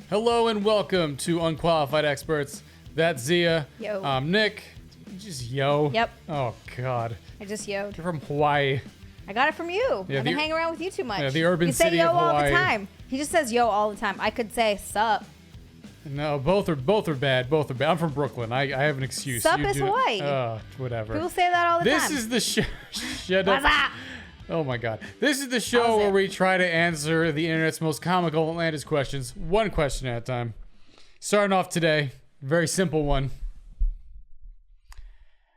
Hello and welcome to Unqualified Experts. That's Xia. Yo. I'm Nick. Just yo. Yep. Oh, God. I just yo'd. You're from Hawaii. I got it from you. Yeah, I've been hanging around with you too much. Yeah, the urban you say city yo of all Hawaii. the time. He just says yo all the time. I could say sup. No, both are bad. Both are bad. I'm from Brooklyn. I have an excuse. Sup You is do- Hawaii. Whatever. People say that all the This time. is the show. Shut up. What's up? Oh my God. This is the show How's where it? we try to answer the internet's most comical outlandish questions, one question at a time. Starting off today, very simple one.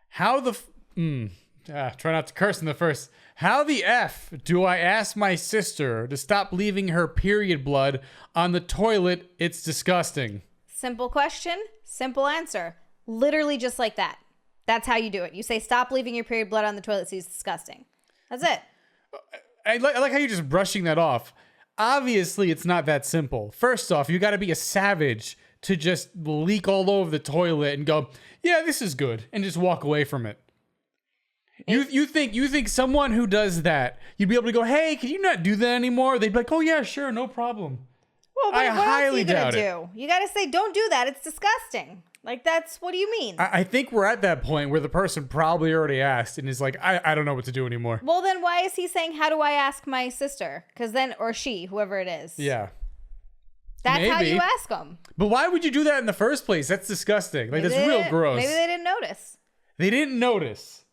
How the try not to curse in the first. How the F do I ask my sister to stop leaving her period blood on the toilet? It's disgusting. Simple question, simple answer. Literally just like that. That's how you do it. You say stop leaving your period blood on the toilet. It's disgusting. That's it. I like how you're just brushing that off. Obviously, it's not that simple. First off, you got to be a savage to just leak all over the toilet and go, yeah, this is good, and just walk away from it. You think someone who does that, you'd be able to go, hey, can you not do that anymore? They'd be like, oh yeah, sure, no problem. Well, I what else are highly you gonna doubt it. do? You gotta say, don't do that. It's disgusting. Like what do you mean? I think we're at that point where the person probably already asked and is like, I don't know what to do anymore. Well, then why is he saying, how do I ask my sister? Because then, or she, whoever it is. Yeah. That's how Maybe. you ask them. But why would you do that in the first place? That's disgusting. Like, that's real gross. Maybe they didn't notice. They didn't notice.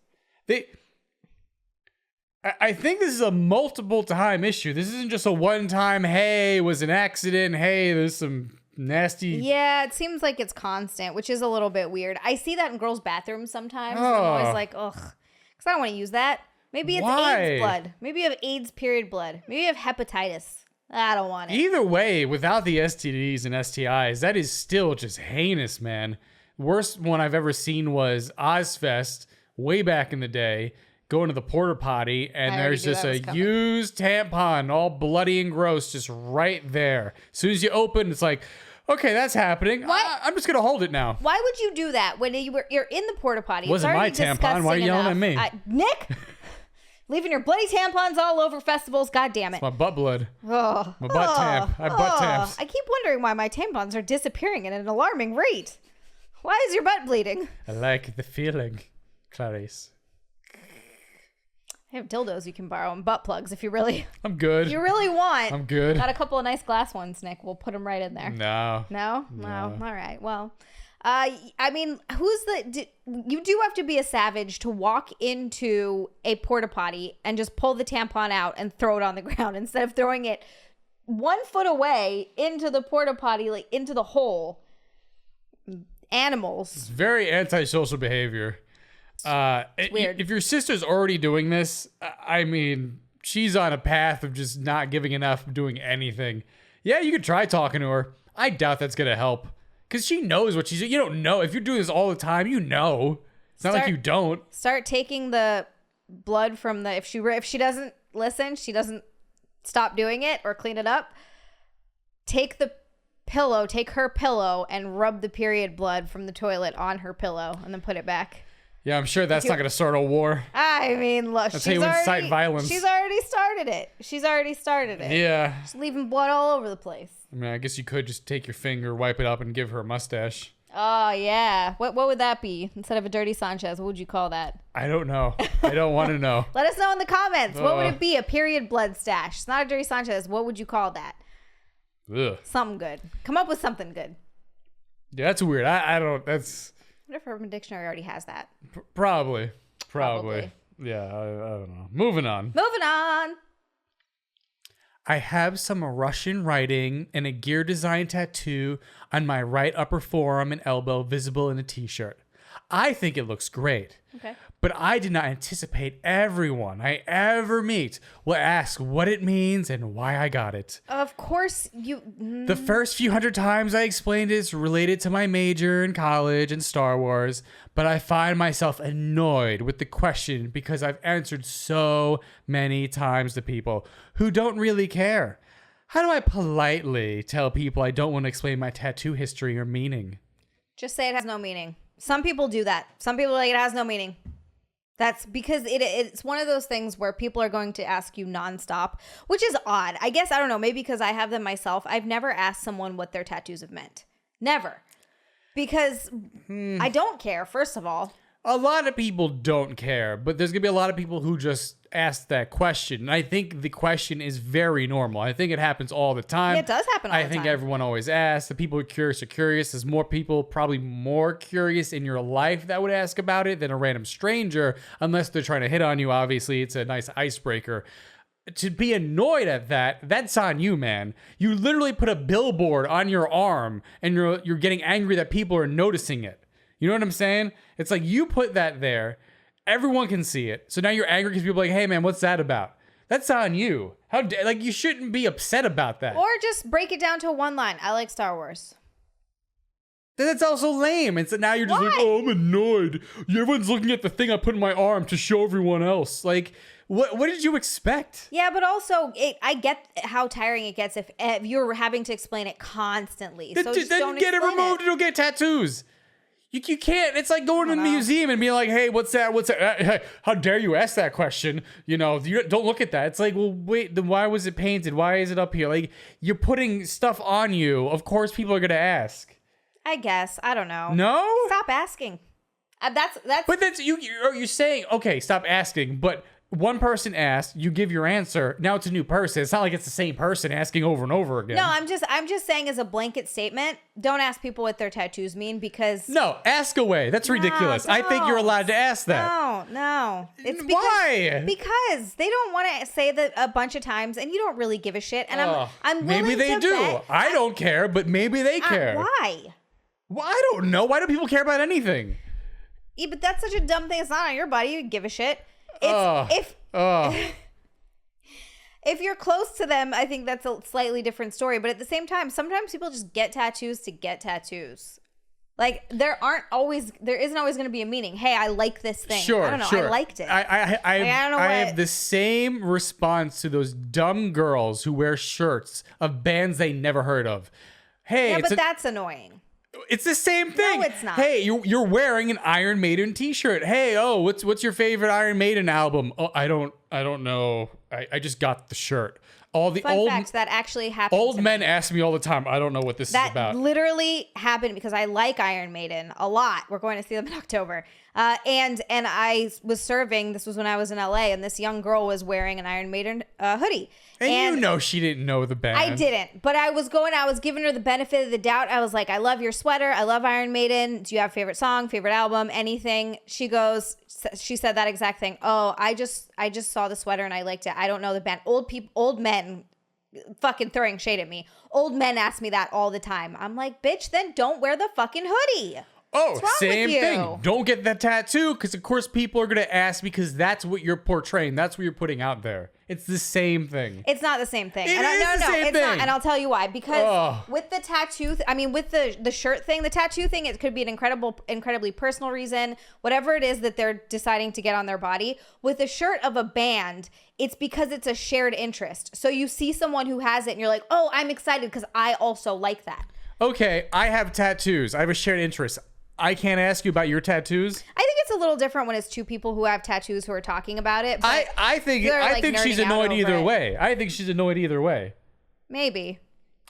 I think this is a multiple time issue. This isn't just a one time, hey, it was an accident. Hey, there's some nasty. Yeah, it seems like it's constant, which is a little bit weird. I see that in girls' bathrooms sometimes. And I'm always like, ugh, because I don't want to use that. Maybe it's Why? AIDS blood. Maybe you have AIDS period blood. Maybe you have hepatitis. I don't want it. Either way, without the STDs and STIs, that is still just heinous, man. Worst one I've ever seen was Ozfest way back in the day. Going to the porta potty, and I already there's knew just that a was coming. used tampon, all bloody and gross, just right there. As soon as you open, it's like, okay, that's happening. What? I'm just gonna hold it now. Why would you do that when you're in the porta potty? Wasn't it's my already tampon. Why are you yelling at me? Nick, leaving your bloody tampons all over festivals. God damn it. My butt blood. Oh, My butt tamp. I butt tamps. I keep wondering why my tampons are disappearing at an alarming rate. Why is your butt bleeding? I like the feeling, Clarice. I have dildos you can borrow and butt plugs if you really I'm want. I'm good. Got a couple of nice glass ones, Nick. We'll put them right in there. No. No? All right. Well, I mean, you do have to be a savage to walk into a porta potty and just pull the tampon out and throw it on the ground instead of throwing it 1 foot away into the porta potty, like into the hole. Animals. It's very antisocial behavior. weird. If your sister's already doing this, I mean, she's on a path of just not giving enough, doing anything. Yeah, you could try talking to her. I doubt that's gonna help, because she knows what she's doing. You don't know. If you're doing this all the time, you know. It's not like you don't. Start taking the blood from the if she doesn't listen, she doesn't stop doing it or clean it up. Take her pillow and rub the period blood from the toilet on her pillow and then put it back. Yeah, I'm sure that's not gonna start a war. I mean, look, That's how you incite violence. She's already started it. Yeah. She's leaving blood all over the place. I mean, I guess you could just take your finger, wipe it up, and give her a mustache. Oh yeah. What would that be? Instead of a dirty Sanchez, what would you call that? I don't know. I don't want to know. Let us know in the comments. What would it be? A period blood stash. It's not a dirty Sanchez. What would you call that? Ugh. Something good. Come up with something good. Yeah, that's weird. I don't. That's What if Urban Dictionary already has that? probably. Probably. Yeah, I don't know. Moving on. Moving on. I have some Russian writing and a gear design tattoo on my right upper forearm and elbow, visible in a t-shirt. I think it looks great. Okay. But I did not anticipate everyone I ever meet will ask what it means and why I got it. Of course you... The first few hundred times I explained it's related to my major in college and Star Wars, but I find myself annoyed with the question because I've answered so many times to people who don't really care. How do I politely tell people I don't want to explain my tattoo history or meaning? Just say it has no meaning. Some people do that. Some people are like, it has no meaning. That's because it's one of those things where people are going to ask you nonstop, which is odd. I guess, I don't know, maybe because I have them myself. I've never asked someone what their tattoos have meant. Never. Because I don't care, first of all. A lot of people don't care, but there's going to be a lot of people who just ask that question. And I think the question is very normal. I think it happens all the time. Yeah, it does happen all the time. I think everyone always asks. The people who are curious are curious. There's more people probably more curious in your life that would ask about it than a random stranger, unless they're trying to hit on you. Obviously, it's a nice icebreaker. To be annoyed at that, that's on you, man. You literally put a billboard on your arm and you're getting angry that people are noticing it. You know what I'm saying? It's like you put that there. Everyone can see it. So now you're angry because people are like, hey, man, what's that about? That's on you. Like, you shouldn't be upset about that. Or just break it down to one line. I like Star Wars. That's also lame. And so now you're just like, oh, I'm annoyed. Everyone's looking at the thing I put in my arm to show everyone else. Like, what did you expect? Yeah, but also, I get how tiring it gets if you're having to explain it constantly. So just don't get it removed. You don't get tattoos. You can't. It's like going to the museum and being like, hey, what's that? What's that? How dare you ask that question? You know, you don't look at that. It's like, well, wait, then why was it painted? Why is it up here? Like, you're putting stuff on you. Of course people are going to ask. I guess. I don't know. No? Stop asking. That's. But that's you're saying, okay, stop asking, but one person asked, you give your answer. Now it's a new person. It's not like it's the same person asking over and over again. No, I'm just saying as a blanket statement, don't ask people what their tattoos mean because no, ask away. That's ridiculous. I think you're allowed to ask that. No. It's because, why? Because they don't want to say that a bunch of times, and you don't really give a shit. And I'm willing maybe they to do. Bet, I don't care, but maybe they care. Why? Well, I don't know. Why do people care about anything? Yeah, but that's such a dumb thing. It's not on your body. You give a shit. If you're close to them, I think that's a slightly different story. But at the same time, sometimes people just get tattoos to get tattoos. Like there isn't always going to be a meaning. Hey, I like this thing. Sure, I don't know. sure. I liked it. I have the same response to those dumb girls who wear shirts of bands they never heard of. Hey, yeah, but that's annoying. It's the same thing. No, it's not. Hey, you're wearing an Iron Maiden t-shirt. Hey, what's your favorite Iron Maiden album? Oh, I don't know. I just got the shirt. All the Fun facts that actually happened. Old men ask me all the time. I don't know what this is about. That literally happened because I like Iron Maiden a lot. We're going to see them in October. And I was serving. This was when I was in LA, and this young girl was wearing an Iron Maiden hoodie. And you know she didn't know the band. I didn't, but I was giving her the benefit of the doubt. I was like, I love your sweater. I love Iron Maiden. Do you have a favorite song, favorite album, anything? She said that exact thing. Oh, I just saw the sweater and I liked it. I don't know the band. Old men fucking throwing shade at me. Old men ask me that all the time. I'm like, bitch, then don't wear the fucking hoodie. Oh, same thing. Don't get that tattoo because, of course, people are going to ask because that's what you're portraying. That's what you're putting out there. It's the same thing. It's not the same thing. It's not. And I'll tell you why. Because with the tattoo, with the shirt thing, the tattoo thing, it could be an incredibly personal reason. Whatever it is that they're deciding to get on their body. With the shirt of a band, it's because it's a shared interest. So you see someone who has it and you're like, oh, I'm excited because I also like that. Okay, I have tattoos. I have a shared interest. I can't ask you about your tattoos. I think it's a little different when it's two people who have tattoos who are talking about it. But I think she's annoyed either way. I think she's annoyed either way. Maybe.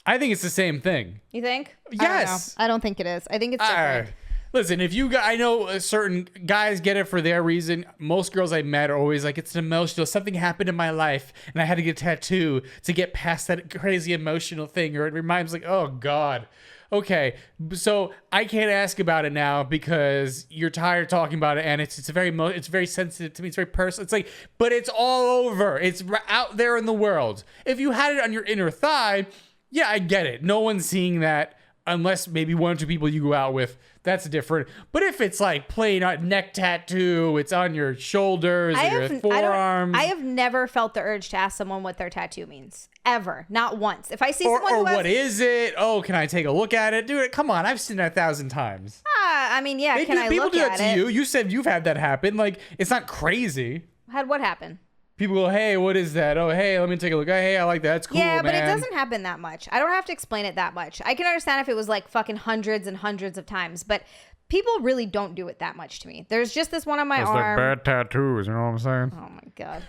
I think it's the same thing. You think? Yes. I don't think it is. I think it's different. Listen, I know certain guys get it for their reason. Most girls I met are always like, it's an emotional, something happened in my life and I had to get a tattoo to get past that crazy emotional thing. Or it reminds me like, oh God. Okay, so I can't ask about it now because you're tired talking about it, and it's very sensitive to me. It's very personal. It's like, but it's all over. It's out there in the world. If you had it on your inner thigh, yeah, I get it. No one's seeing that unless maybe one or two people you go out with. That's different. But if it's like plain neck tattoo, it's on your shoulders or your forearms. I have never felt the urge to ask someone what their tattoo means. Ever. Not once. If I see someone who what is it? Oh, can I take a look at it? Dude, come on. I've seen that 1,000 times. I mean, yeah, can I look at it? People do that to you. You said you've had that happen. Like, it's not crazy. Had what happen? People go, hey, what is that? Oh, hey, let me take a look. Hey, I like that. It's cool, yeah, but man. it doesn't happen that much. I don't have to explain it that much. I can understand if it was like fucking hundreds and hundreds of times. But people really don't do it that much to me. There's just this one on my arm. They're bad tattoos, you know what I'm saying? Oh my God.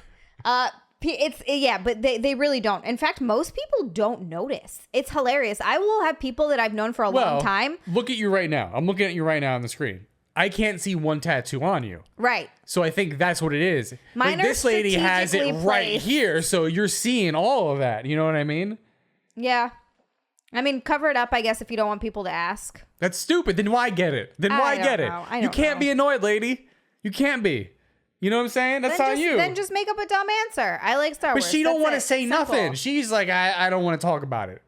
But they really don't. In fact, most people don't notice. It's hilarious. I will have people that I've known for a long time. Look at you right now. I'm looking at you right now on the screen. I can't see one tattoo on you. Right. So I think that's what it is. Mine this lady has it right here, so you're seeing all of that. You know what I mean? Yeah. I mean, cover it up, I guess, if you don't want people to ask. That's stupid. Then why get it? You can't be annoyed, lady. You can't be. You know what I'm saying? That's on you. Then just make up a dumb answer. I like Star Wars. But she don't want to say nothing. She's like, I don't want to talk about it.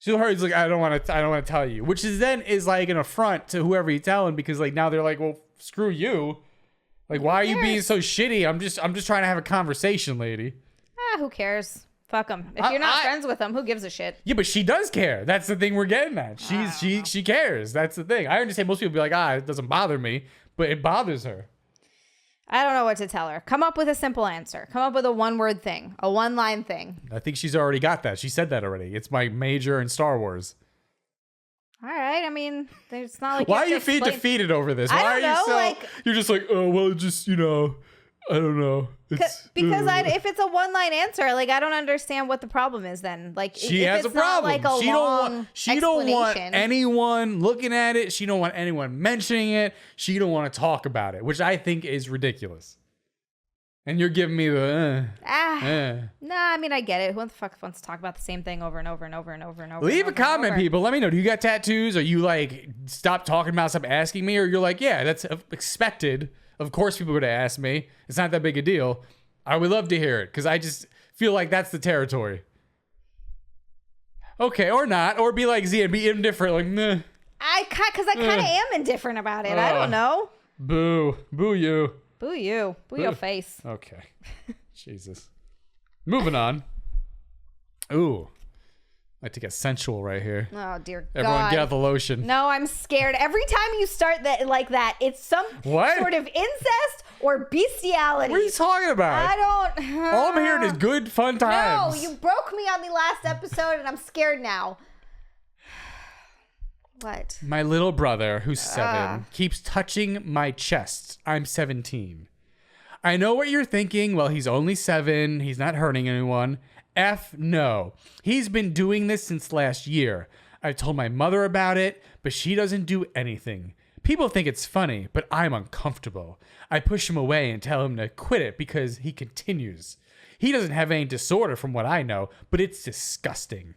She's like, I don't want to tell you. Which is like an affront to whoever you're telling, because like now they're like, well, screw you. Like, why are you being so shitty? I'm just trying to have a conversation, lady. Who cares? Fuck them. If you're not friends with them, who gives a shit? Yeah, but she does care. That's the thing we're getting at. She cares. That's the thing. I understand most people be like, it doesn't bother me, but it bothers her. I don't know what to tell her. Come up with a simple answer. Come up with a one-word thing, a one-line thing. I think she's already got that. She said that already. It's my major in Star Wars. All right. I mean, it's not like why are you defeated over this? I don't know. You're just like, oh well, just I don't know. Because if it's a one-line answer, like I don't understand what the problem is. Then, like she has a problem. She don't want anyone looking at it. She don't want anyone mentioning it. She don't want to talk about it, which I think is ridiculous. And you're giving me the Nah, I mean I get it. Who the fuck wants to talk about the same thing over and over and over and over and over? Leave a comment, people. Let me know. Do you got tattoos? Or you like stop talking about, stop asking me? Or you're like, yeah, that's expected. Of course people are going to ask me. It's not that big a deal. I would love to hear it because I just feel like that's the territory. Okay, or not. Or be like Xia and be indifferent. Like, meh. Because I kind of am indifferent about it. I don't know. Boo. Boo you. Boo you. Boo your face. Okay. Jesus. Moving on. Ooh. I like to get sensual right here. Oh, dear God. Everyone get out the lotion. No, I'm scared. Every time you start that like that, it's some sort of incest or bestiality. What are you talking about? I don't... All I'm hearing is good, fun times. No, you broke me on the last episode and I'm scared now. What? My little brother, who's 7, keeps touching my chest. I'm 17. I know what you're thinking. Well, he's only 7. He's not hurting anyone. F no. He's been doing this since last year. I've told my mother about it, but she doesn't do anything. People think it's funny, but I'm uncomfortable. I push him away and tell him to quit it because he continues. He doesn't have any disorder from what I know, but it's disgusting.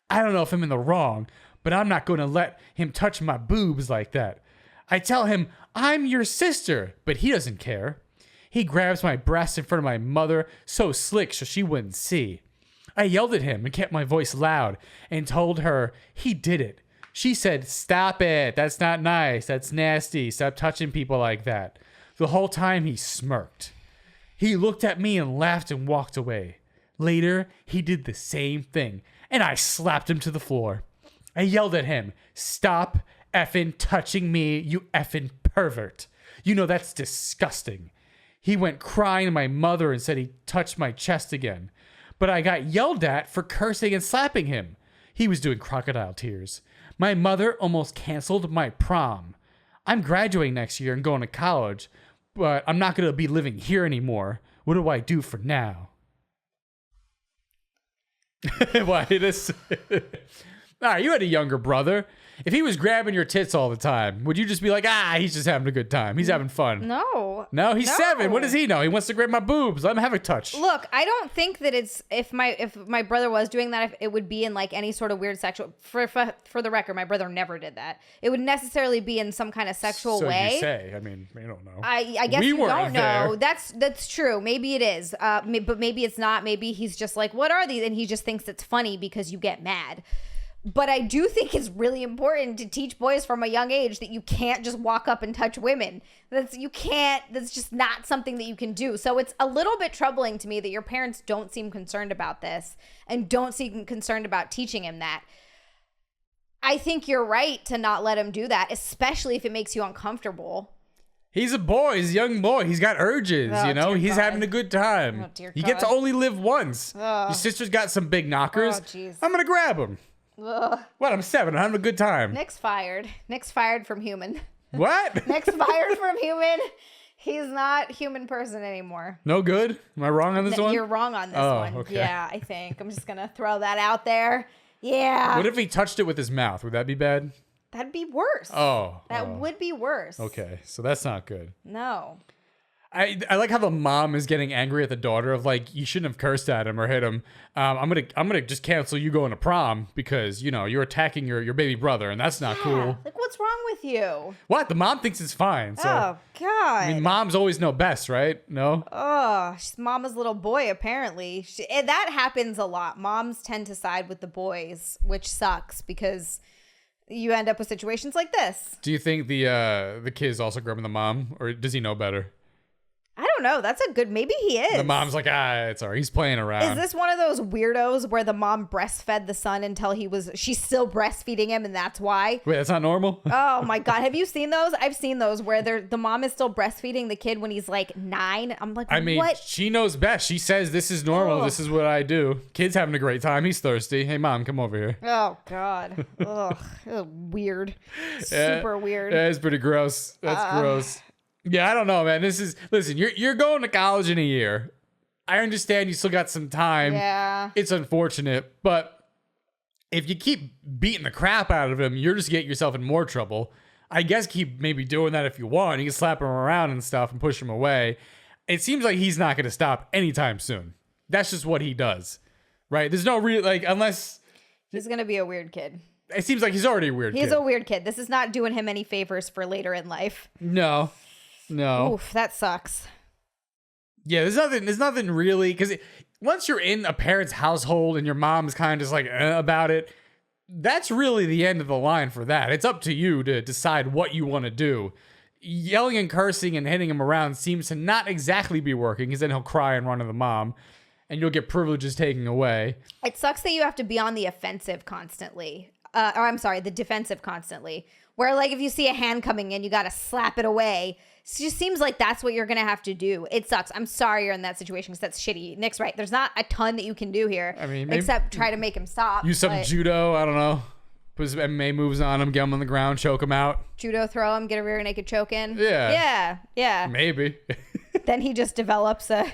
I don't know if I'm in the wrong, but I'm not going to let him touch my boobs like that. I tell him, I'm your sister, but he doesn't care. He grabs my breast in front of my mother, so slick so she wouldn't see. I yelled at him and kept my voice loud and told her he did it. She said, stop it. That's not nice. That's nasty. Stop touching people like that. The whole time he smirked. He looked at me and laughed and walked away. Later, he did the same thing, and I slapped him to the floor. I yelled at him, stop effing touching me, you effing pervert. You know that's disgusting. He went crying to my mother and said he touched my chest again. But I got yelled at for cursing and slapping him. He was doing crocodile tears. My mother almost canceled my prom. I'm graduating next year and going to college, but I'm not going to be living here anymore. What do I do for now? Why this? All right, you had a younger brother. If he was grabbing your tits all the time, would you just be like, he's just having a good time. He's having fun. No. No, he's 7. What does he know? He wants to grab my boobs. Let him have a touch. Look, I don't think that it's if my brother was doing that, if it would be in like any sort of weird sexual. For the record, my brother never did that. It would necessarily be in some kind of sexual way. You say. I mean, we don't know. I guess you don't know. That's true. Maybe it is. But maybe it's not. Maybe he's just like, what are these? And he just thinks it's funny because you get mad. But I do think it's really important to teach boys from a young age that you can't just walk up and touch women. That's just not something that you can do. So it's a little bit troubling to me that your parents don't seem concerned about this and don't seem concerned about teaching him that. I think you're right to not let him do that, especially if it makes you uncomfortable. He's a boy. He's a young boy. He's got urges, He's having a good time. You get to only live once. Your sister's got some big knockers. I'm going to grab him. Ugh. What? I'm 7. I'm having a good time. Nick's fired. Nick's fired from Human. What? Nick's fired from human. He's not human person anymore. No good? Am I wrong on this one? You're wrong on this one. Okay. Yeah, I think. I'm just going to throw that out there. Yeah. What if he touched it with his mouth? Would that be bad? That'd be worse. That would be worse. Okay, so that's not good. No. I like how the mom is getting angry at the daughter of like, you shouldn't have cursed at him or hit him. I'm gonna just cancel you going to prom because you're attacking your baby brother and that's not cool. Like, what's wrong with you? What? The mom thinks it's fine. So Oh God. I mean, moms always know best, right? No. Oh, she's mama's little boy. Apparently, and that happens a lot. Moms tend to side with the boys, which sucks because you end up with situations like this. Do you think the kid's also grabbing the mom, or does he know better? I don't know. That's a good. Maybe he is. The mom's like, it's all right. He's playing around. Is this one of those weirdos where the mom breastfed the son until she's still breastfeeding him, and that's why? Wait, that's not normal? Oh my God. Have you seen those? I've seen those where the mom is still breastfeeding the kid when he's like 9. I'm like, I mean, what? she knows best. She says, this is normal. Ugh. This is what I do. Kid's having a great time. He's thirsty. Hey, mom, come over here. Oh God. Ugh. Weird. Super weird. Yeah, it's pretty gross. That's gross. Yeah, I don't know, man. Listen, you're going to college in a year. I understand you still got some time. Yeah. It's unfortunate, but if you keep beating the crap out of him, you're just getting yourself in more trouble. I guess keep maybe doing that if you want. You can slap him around and stuff and push him away. It seems like he's not going to stop anytime soon. That's just what he does, right? There's no real, unless... He's going to be a weird kid. It seems like he's already a weird kid. He's a weird kid. This is not doing him any favors for later in life. No. Oof, that sucks. Yeah, there's nothing really, because once you're in a parent's household and your mom's kind of just like about it, that's really the end of the line for that. It's up to you to decide what you want to do. Yelling and cursing and hitting him around seems to not exactly be working, because then he'll cry and run to the mom, and you'll get privileges taken away. It sucks that you have to be on the offensive constantly. The defensive constantly. Where, like, if you see a hand coming in, you got to slap it away. It just seems like that's what you're going to have to do. It sucks. I'm sorry you're in that situation because that's shitty. Nick's right. There's not a ton that you can do here. I mean, except try to make him stop. Use some judo. I don't know. Put some MMA moves on him, get him on the ground, choke him out. Judo throw him, get a rear naked choke in. Yeah. Maybe. Then he just develops a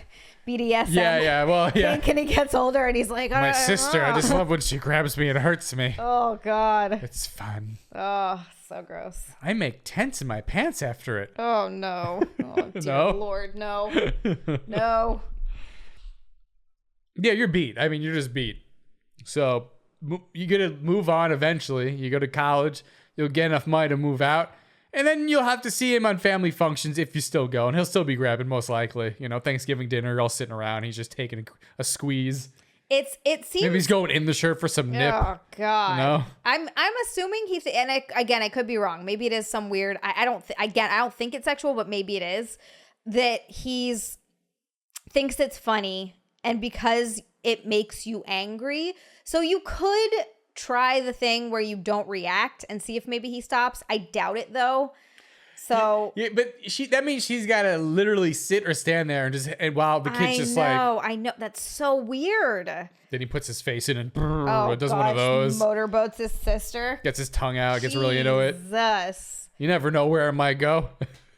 BDSM. Yeah. Well, yeah. And he gets older and he's like, my sister, I just love when she grabs me and hurts me. Oh, God. It's fun. Oh, so gross. I make tents in my pants after it. Oh, no. Oh, dear Lord, no. No. Yeah, you're beat. I mean, you're just beat. So you got to move on eventually. You go to college. You'll get enough money to move out. And then you'll have to see him on family functions if you still go. And he'll still be grabbing, most likely. Thanksgiving dinner, you're all sitting around. He's just taking a squeeze. It seems... Maybe he's going in the shirt for some nip. Oh, God. No? I'm assuming he's... And I could be wrong. Maybe it is some weird... I don't think it's sexual, but maybe it is. That thinks it's funny. And because it makes you angry. So you could... try the thing where you don't react and see if maybe he stops. I doubt it though. So yeah, but that means she's got to literally sit or stand there and while the kid's just like, I know that's so weird. Then he puts his face in and does one of those. Motorboats his sister. Gets his tongue out. Gets really into it. Jesus. You never know where it might go.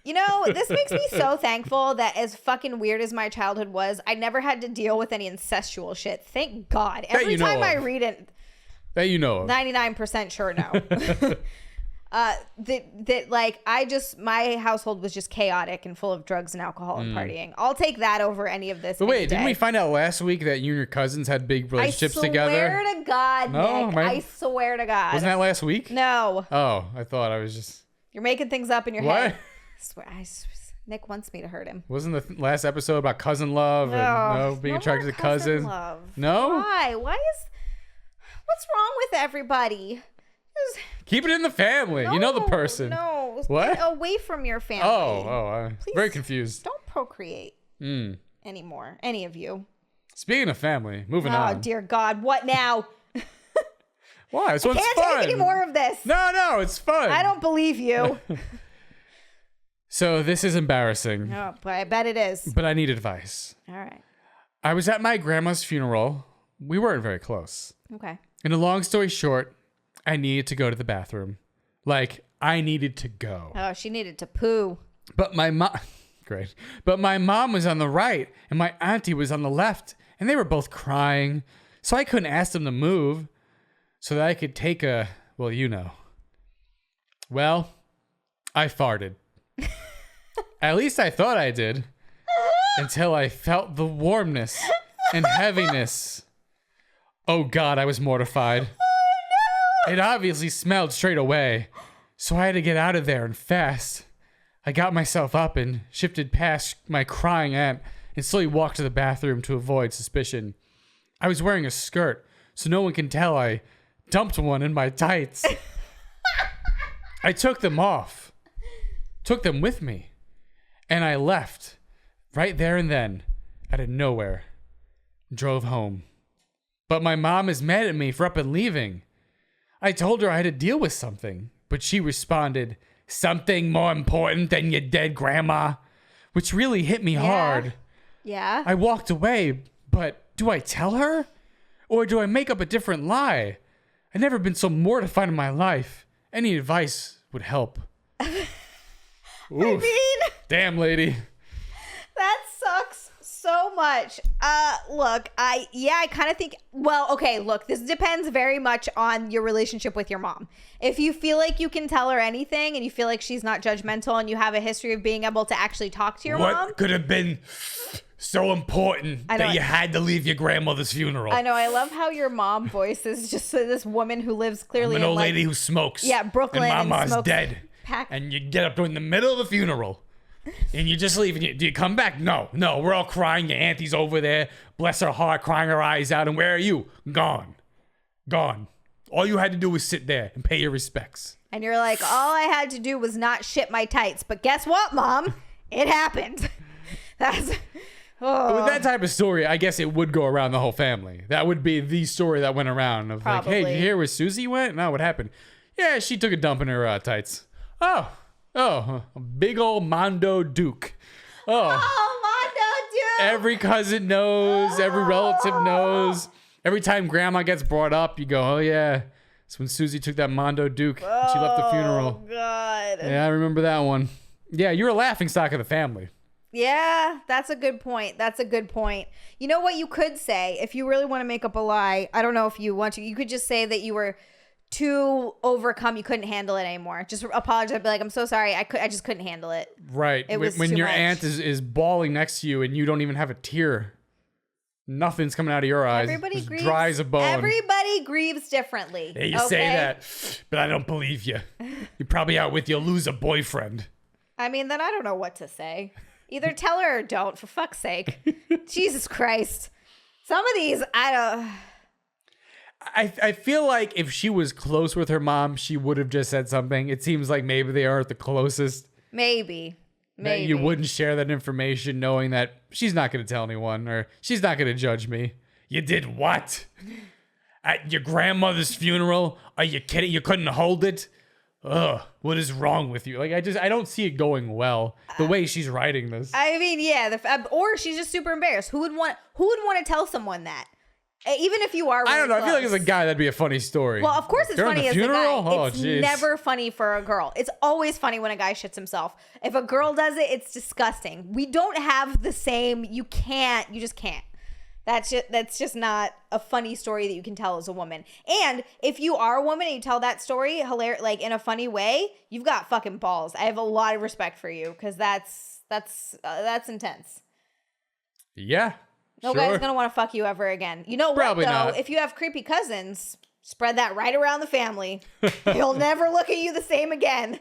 This makes me so thankful that as fucking weird as my childhood was, I never had to deal with any incestual shit. Thank God. Every time I read it. That you know of. 99% sure no. My household was just chaotic and full of drugs and alcohol and partying. I'll take that over any of this. But wait, didn't we find out last week that you and your cousins had big relationships together? I swear to God, no, Nick. I swear to God. Wasn't that last week? No. Oh, I thought I was just... You're making things up in your what? head. Nick wants me to hurt him. Wasn't the last episode about cousin love and being attracted to cousins? Love. No? Why? What's wrong with everybody? Keep it in the family. You know the person. No. What? Get away from your family. I'm very confused. Don't procreate anymore. Any of you. Speaking of family, moving on. Oh, dear God. What now? Why? This one's can't fun. take any more of this. No, it's fun. I don't believe you. So this is embarrassing. No, but I bet it is. But I need advice. All right. I was at my grandma's funeral. We weren't very close. Okay. And a long story short, I needed to go to the bathroom. Like, I needed to go. Oh, she needed to poo. But my mom, great. But my mom was on the right and my auntie was on the left, and they were both crying. So I couldn't ask them to move so that I could take a, well, you know. Well, I farted. At least I thought I did. Until I felt the warmness and heaviness. Oh God, I was mortified. Oh, no. It obviously smelled straight away, so I had to get out of there and fast. I got myself up and shifted past my crying aunt and slowly walked to the bathroom to avoid suspicion. I was wearing a skirt, so no one can tell I dumped one in my tights. I took them off, took them with me, and I left right there and then, out of nowhere, drove home. But my mom is mad at me for up and leaving. I told her I had to deal with something, but she responded, "Something more important than your dead grandma," which really hit me hard. Yeah. I walked away, but do I tell her? Or do I make up a different lie? I've never been so mortified in my life. Any advice would help. I mean, damn, lady. That sucks so much. Look, I kind of think, well, okay, look, this depends very much on your relationship with your mom. If you feel like you can tell her anything and you feel like she's not judgmental and you have a history of being able to actually talk to your mom. What could have been so important that you had to leave your grandmother's funeral? I know. I love how your mom voice is just this woman who lives clearly an old lady who smokes. Yeah, Brooklyn. And mama's dead. Pack. And you get up during the middle of the funeral. And you just leave. And do you come back? No. We're all crying. Your auntie's over there. Bless her heart, crying her eyes out. And where are you? Gone. All you had to do was sit there and pay your respects. And you're like, all I had to do was not shit my tights. But guess what, Mom? It happened. With that type of story, I guess it would go around the whole family. That would be the story that went around. Of Probably. Like, hey, did you hear where Susie went? No, what happened? Yeah, she took a dump in her tights. Oh, a big old Mondo Duke. Oh, Mondo Duke. Every cousin knows. Every relative knows. Every time grandma gets brought up, you go, oh, yeah. It's when Susie took that Mondo Duke. She left the funeral. Oh, God. Yeah, I remember that one. Yeah, you're a laughingstock of the family. Yeah, that's a good point. You know what you could say if you really want to make up a lie? I don't know if you want to. You could just say that you were too overcome. You couldn't handle it anymore. Just apologize. Be like, I'm so sorry. I just couldn't handle it. Right. It was when too your much. aunt is bawling next to you and you don't even have a tear. Nothing's coming out of your eyes. Everybody just grieves. dry as a bone. Everybody grieves differently. Yeah, you say that, but I don't believe you. You're probably out with your loser boyfriend. I mean, then I don't know what to say. Either tell her or don't, for fuck's sake. Jesus Christ. Some of these, I feel like if she was close with her mom, she would have just said something. It seems like maybe they aren't the closest. Maybe. That you wouldn't share that information knowing that she's not going to tell anyone or she's not going to judge me. You did what? At your grandmother's funeral? Are you kidding? You couldn't hold it? Ugh, what is wrong with you? Like, I don't see it going well the way she's writing this. I mean, yeah, or she's just super embarrassed. Who would want to tell someone that? Even if you are really I don't know. close. I feel like as a guy, that'd be a funny story. Well, of course it's During funny the as funeral? a guy. Oh, It's geez. never funny for a girl. It's always funny when a guy shits himself. If a girl does it, it's disgusting. We don't have the same. You just can't. That's just not a funny story that you can tell as a woman. And if you are a woman and you tell that story like in a funny way, you've got fucking balls. I have a lot of respect for you because that's intense. Yeah. No guy's gonna want to fuck you ever again. You know Probably what though? not. If you have creepy cousins, spread that right around the family. He'll never look at you the same again.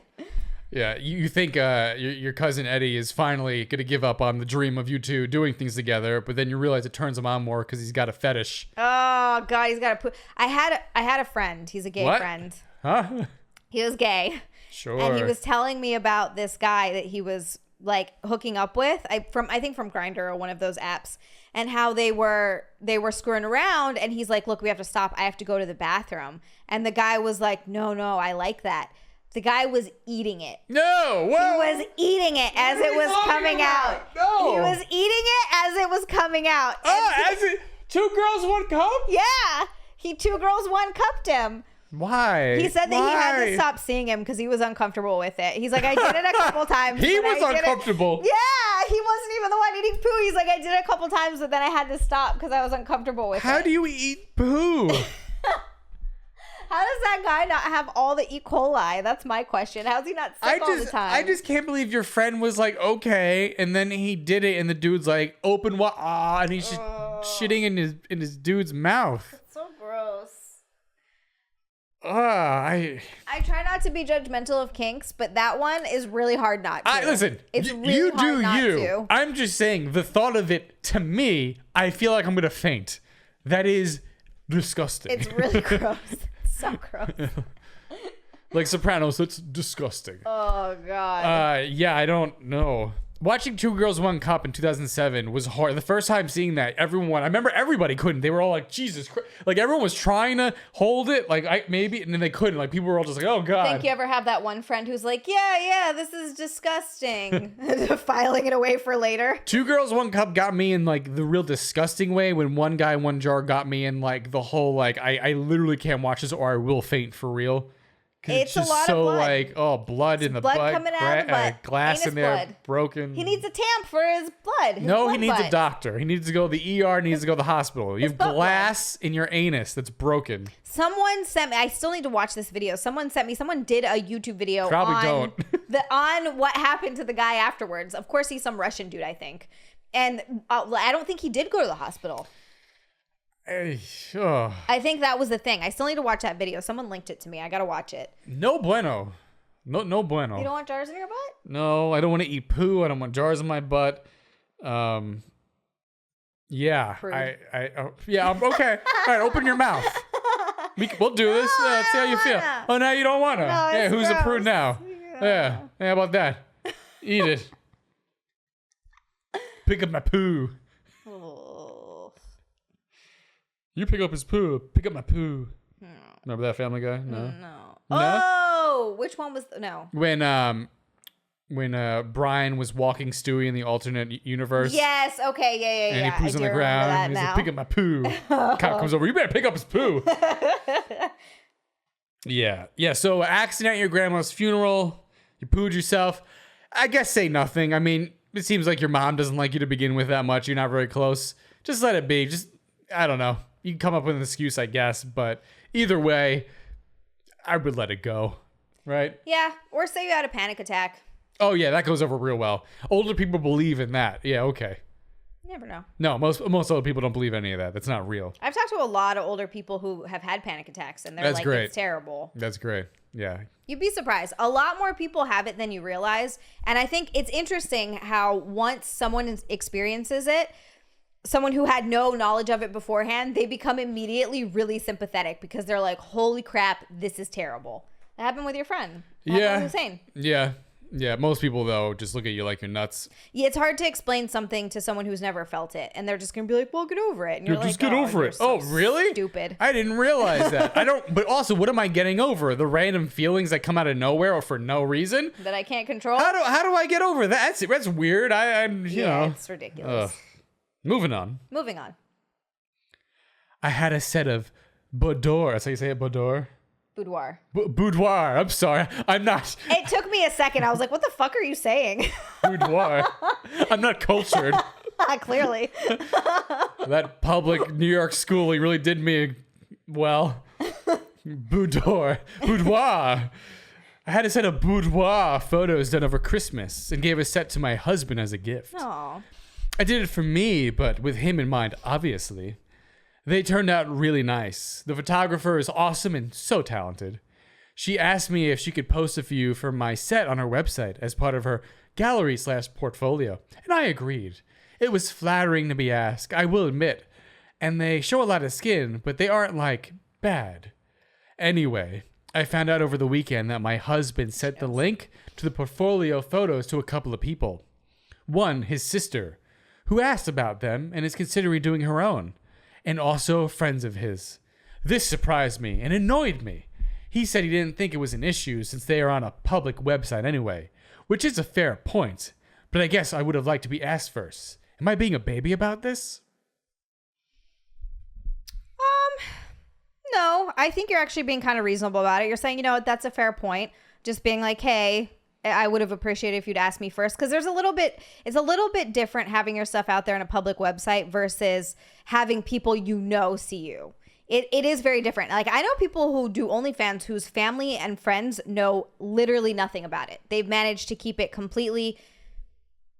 Yeah, you think your cousin Eddie is finally going to give up on the dream of you two doing things together, but then you realize it turns him on more because he's got a fetish. Oh God, he's got to put. I had a friend. He's a gay friend. Huh? He was gay. Sure. And he was telling me about this guy that he was like hooking up with. I think from Grindr or one of those apps, and how they were screwing around. And he's like, "Look, we have to stop. I have to go to the bathroom." And the guy was like, "No, I like that." The guy was eating it. No, he was eating it as it was coming out. No, he was eating it as it was coming out. Oh, as it 2 girls 1 cup? Yeah, 2 girls 1 cupped him. Why? He said that he had to stop seeing him because he was uncomfortable with it. He's like, I did it a couple times. He was uncomfortable. Yeah, he wasn't even the one eating poo. He's like, I did it a couple times, but then I had to stop because I was uncomfortable with it. How do you eat poo? How does that guy not have all the E. coli? That's my question. How's he not sick all the time? I just can't believe your friend was like, okay, and then he did it, and the dude's like, open what? And he's just shitting in his dude's mouth. It's so gross. I try not to be judgmental of kinks, but that one is really hard not to. Listen, it's really you hard do not you. to. I'm just saying, the thought of it, to me, I feel like I'm going to faint. That is disgusting. It's really gross. So gross. Like Sopranos, it's disgusting. Oh, God. Yeah, I don't know. Watching Two Girls, One Cup in 2007 was hard. The first time seeing that, I remember everybody couldn't. They were all like, Jesus Christ. Like, everyone was trying to hold it. Like, maybe, and then they couldn't. Like, people were all just like, oh, God. Think you ever have that one friend who's like, yeah, this is disgusting. Filing it away for later. Two Girls, One Cup got me in, like, the real disgusting way when One Guy, One Jar got me in, like, the whole, like, I literally can't watch this or I will faint for real. It's just a lot so of blood. Like, oh, blood in the blood butt, coming out of the butt. glass Anus in there, blood. broken. He needs a tamp for his blood. He needs a doctor. He needs to go to the ER. Needs to go to the hospital. You have glass in your anus that's broken. Someone sent me. I still need to watch this video. Someone did a YouTube video. on what happened to the guy afterwards. Of course, he's some Russian dude, I think, and I don't think he did go to the hospital. I think that was the thing. I still need to watch that video. Someone linked it to me. I gotta watch it. No bueno. No bueno. You don't want jars in your butt? No, I don't want to eat poo. I don't want jars in my butt. Yeah. Yeah, I'm okay. All right, open your mouth. We'll do this. Let's see how you feel. Oh, now you don't want to. Yeah, who's a prude now? Yeah. How about that? Eat it. Pick up my poo. You pick up his poo. Pick up my poo. No. Remember that Family Guy? No. Oh, which one was no? When Brian was walking Stewie in the alternate universe. Yes. Okay. Yeah. And he poos on the ground. And he's like, "Pick up my poo." Cop comes over. You better pick up his poo. Yeah. So accident at your grandma's funeral. You pooed yourself. I guess say nothing. I mean, it seems like your mom doesn't like you to begin with that much. You're not very close. Just let it be. I don't know. You can come up with an excuse, I guess, but either way, I would let it go, right? Yeah, or say you had a panic attack. Oh yeah, that goes over real well. Older people believe in that. Yeah, okay. You never know. No, most older people don't believe any of that. That's not real. I've talked to a lot of older people who have had panic attacks, and they're great. It's terrible. That's great. Yeah. You'd be surprised. A lot more people have it than you realize, and I think it's interesting how once someone experiences it, someone who had no knowledge of it beforehand, they become immediately really sympathetic because they're like, holy crap, this is terrible. That happened with your friend. Yeah. Hussein. Yeah. Most people, though, just look at you like you're nuts. Yeah, it's hard to explain something to someone who's never felt it. And they're just going to be like, well, get over it. And you're like, just get over it. So really? Stupid. I didn't realize that. But also, what am I getting over? The random feelings that come out of nowhere or for no reason? That I can't control? How do I get over that? That's weird. You know. It's ridiculous. Moving on. I had a set of boudoir. That's how you say it, boudoir? Boudoir. Boudoir. I'm sorry. I'm not. It took me a second. I was like, what the fuck are you saying? Boudoir. I'm not cultured. Clearly. That public New York schooling really did me well. Boudoir. I had a set of boudoir photos done over Christmas and gave a set to my husband as a gift. Aww. I did it for me, but with him in mind, obviously. They turned out really nice. The photographer is awesome and so talented. She asked me if she could post a few from my set on her website as part of her gallery/portfolio, and I agreed. It was flattering to be asked, I will admit, and they show a lot of skin, but they aren't, like, bad. Anyway, I found out over the weekend that my husband sent the link to the portfolio photos to a couple of people. One, his sister, who asked about them and is considering doing her own, and also friends of his. This surprised me and annoyed me. He said he didn't think it was an issue since they are on a public website anyway, which is a fair point, but I guess I would have liked to be asked first. Am I being a baby about this? No, No, I think you're actually being kind of reasonable about it. You're saying, you know what, that's a fair point. Just being like, hey, I would have appreciated if you'd asked me first. Because it's a little bit different having your stuff out there on a public website versus having people see you. It is very different. Like, I know people who do OnlyFans whose family and friends know literally nothing about it. They've managed to keep it completely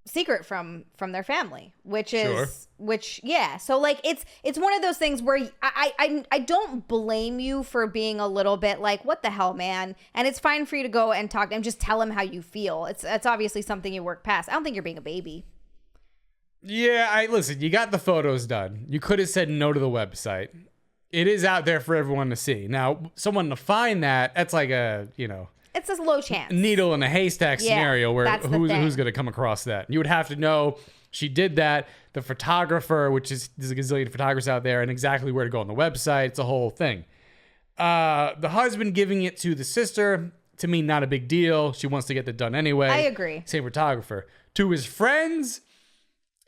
secret from their family, yeah. So like, it's one of those things where I don't blame you for being a little bit like, what the hell, man? And it's fine for you to go and talk to him, just tell him how you feel. It's obviously something you work past. I don't think you're being a baby. Yeah, listen, you got the photos done. You could have said no to the website. It is out there for everyone to see. Now, someone to find that's like a, it's a low chance. Needle in a haystack scenario where who's going to come across that? You would have to know she did that, the photographer, which is there's a gazillion photographers out there, and exactly where to go on the website. It's a whole thing. The husband giving it to the sister, to me, not a big deal. She wants to get that done anyway. I agree. Same photographer. To his friends,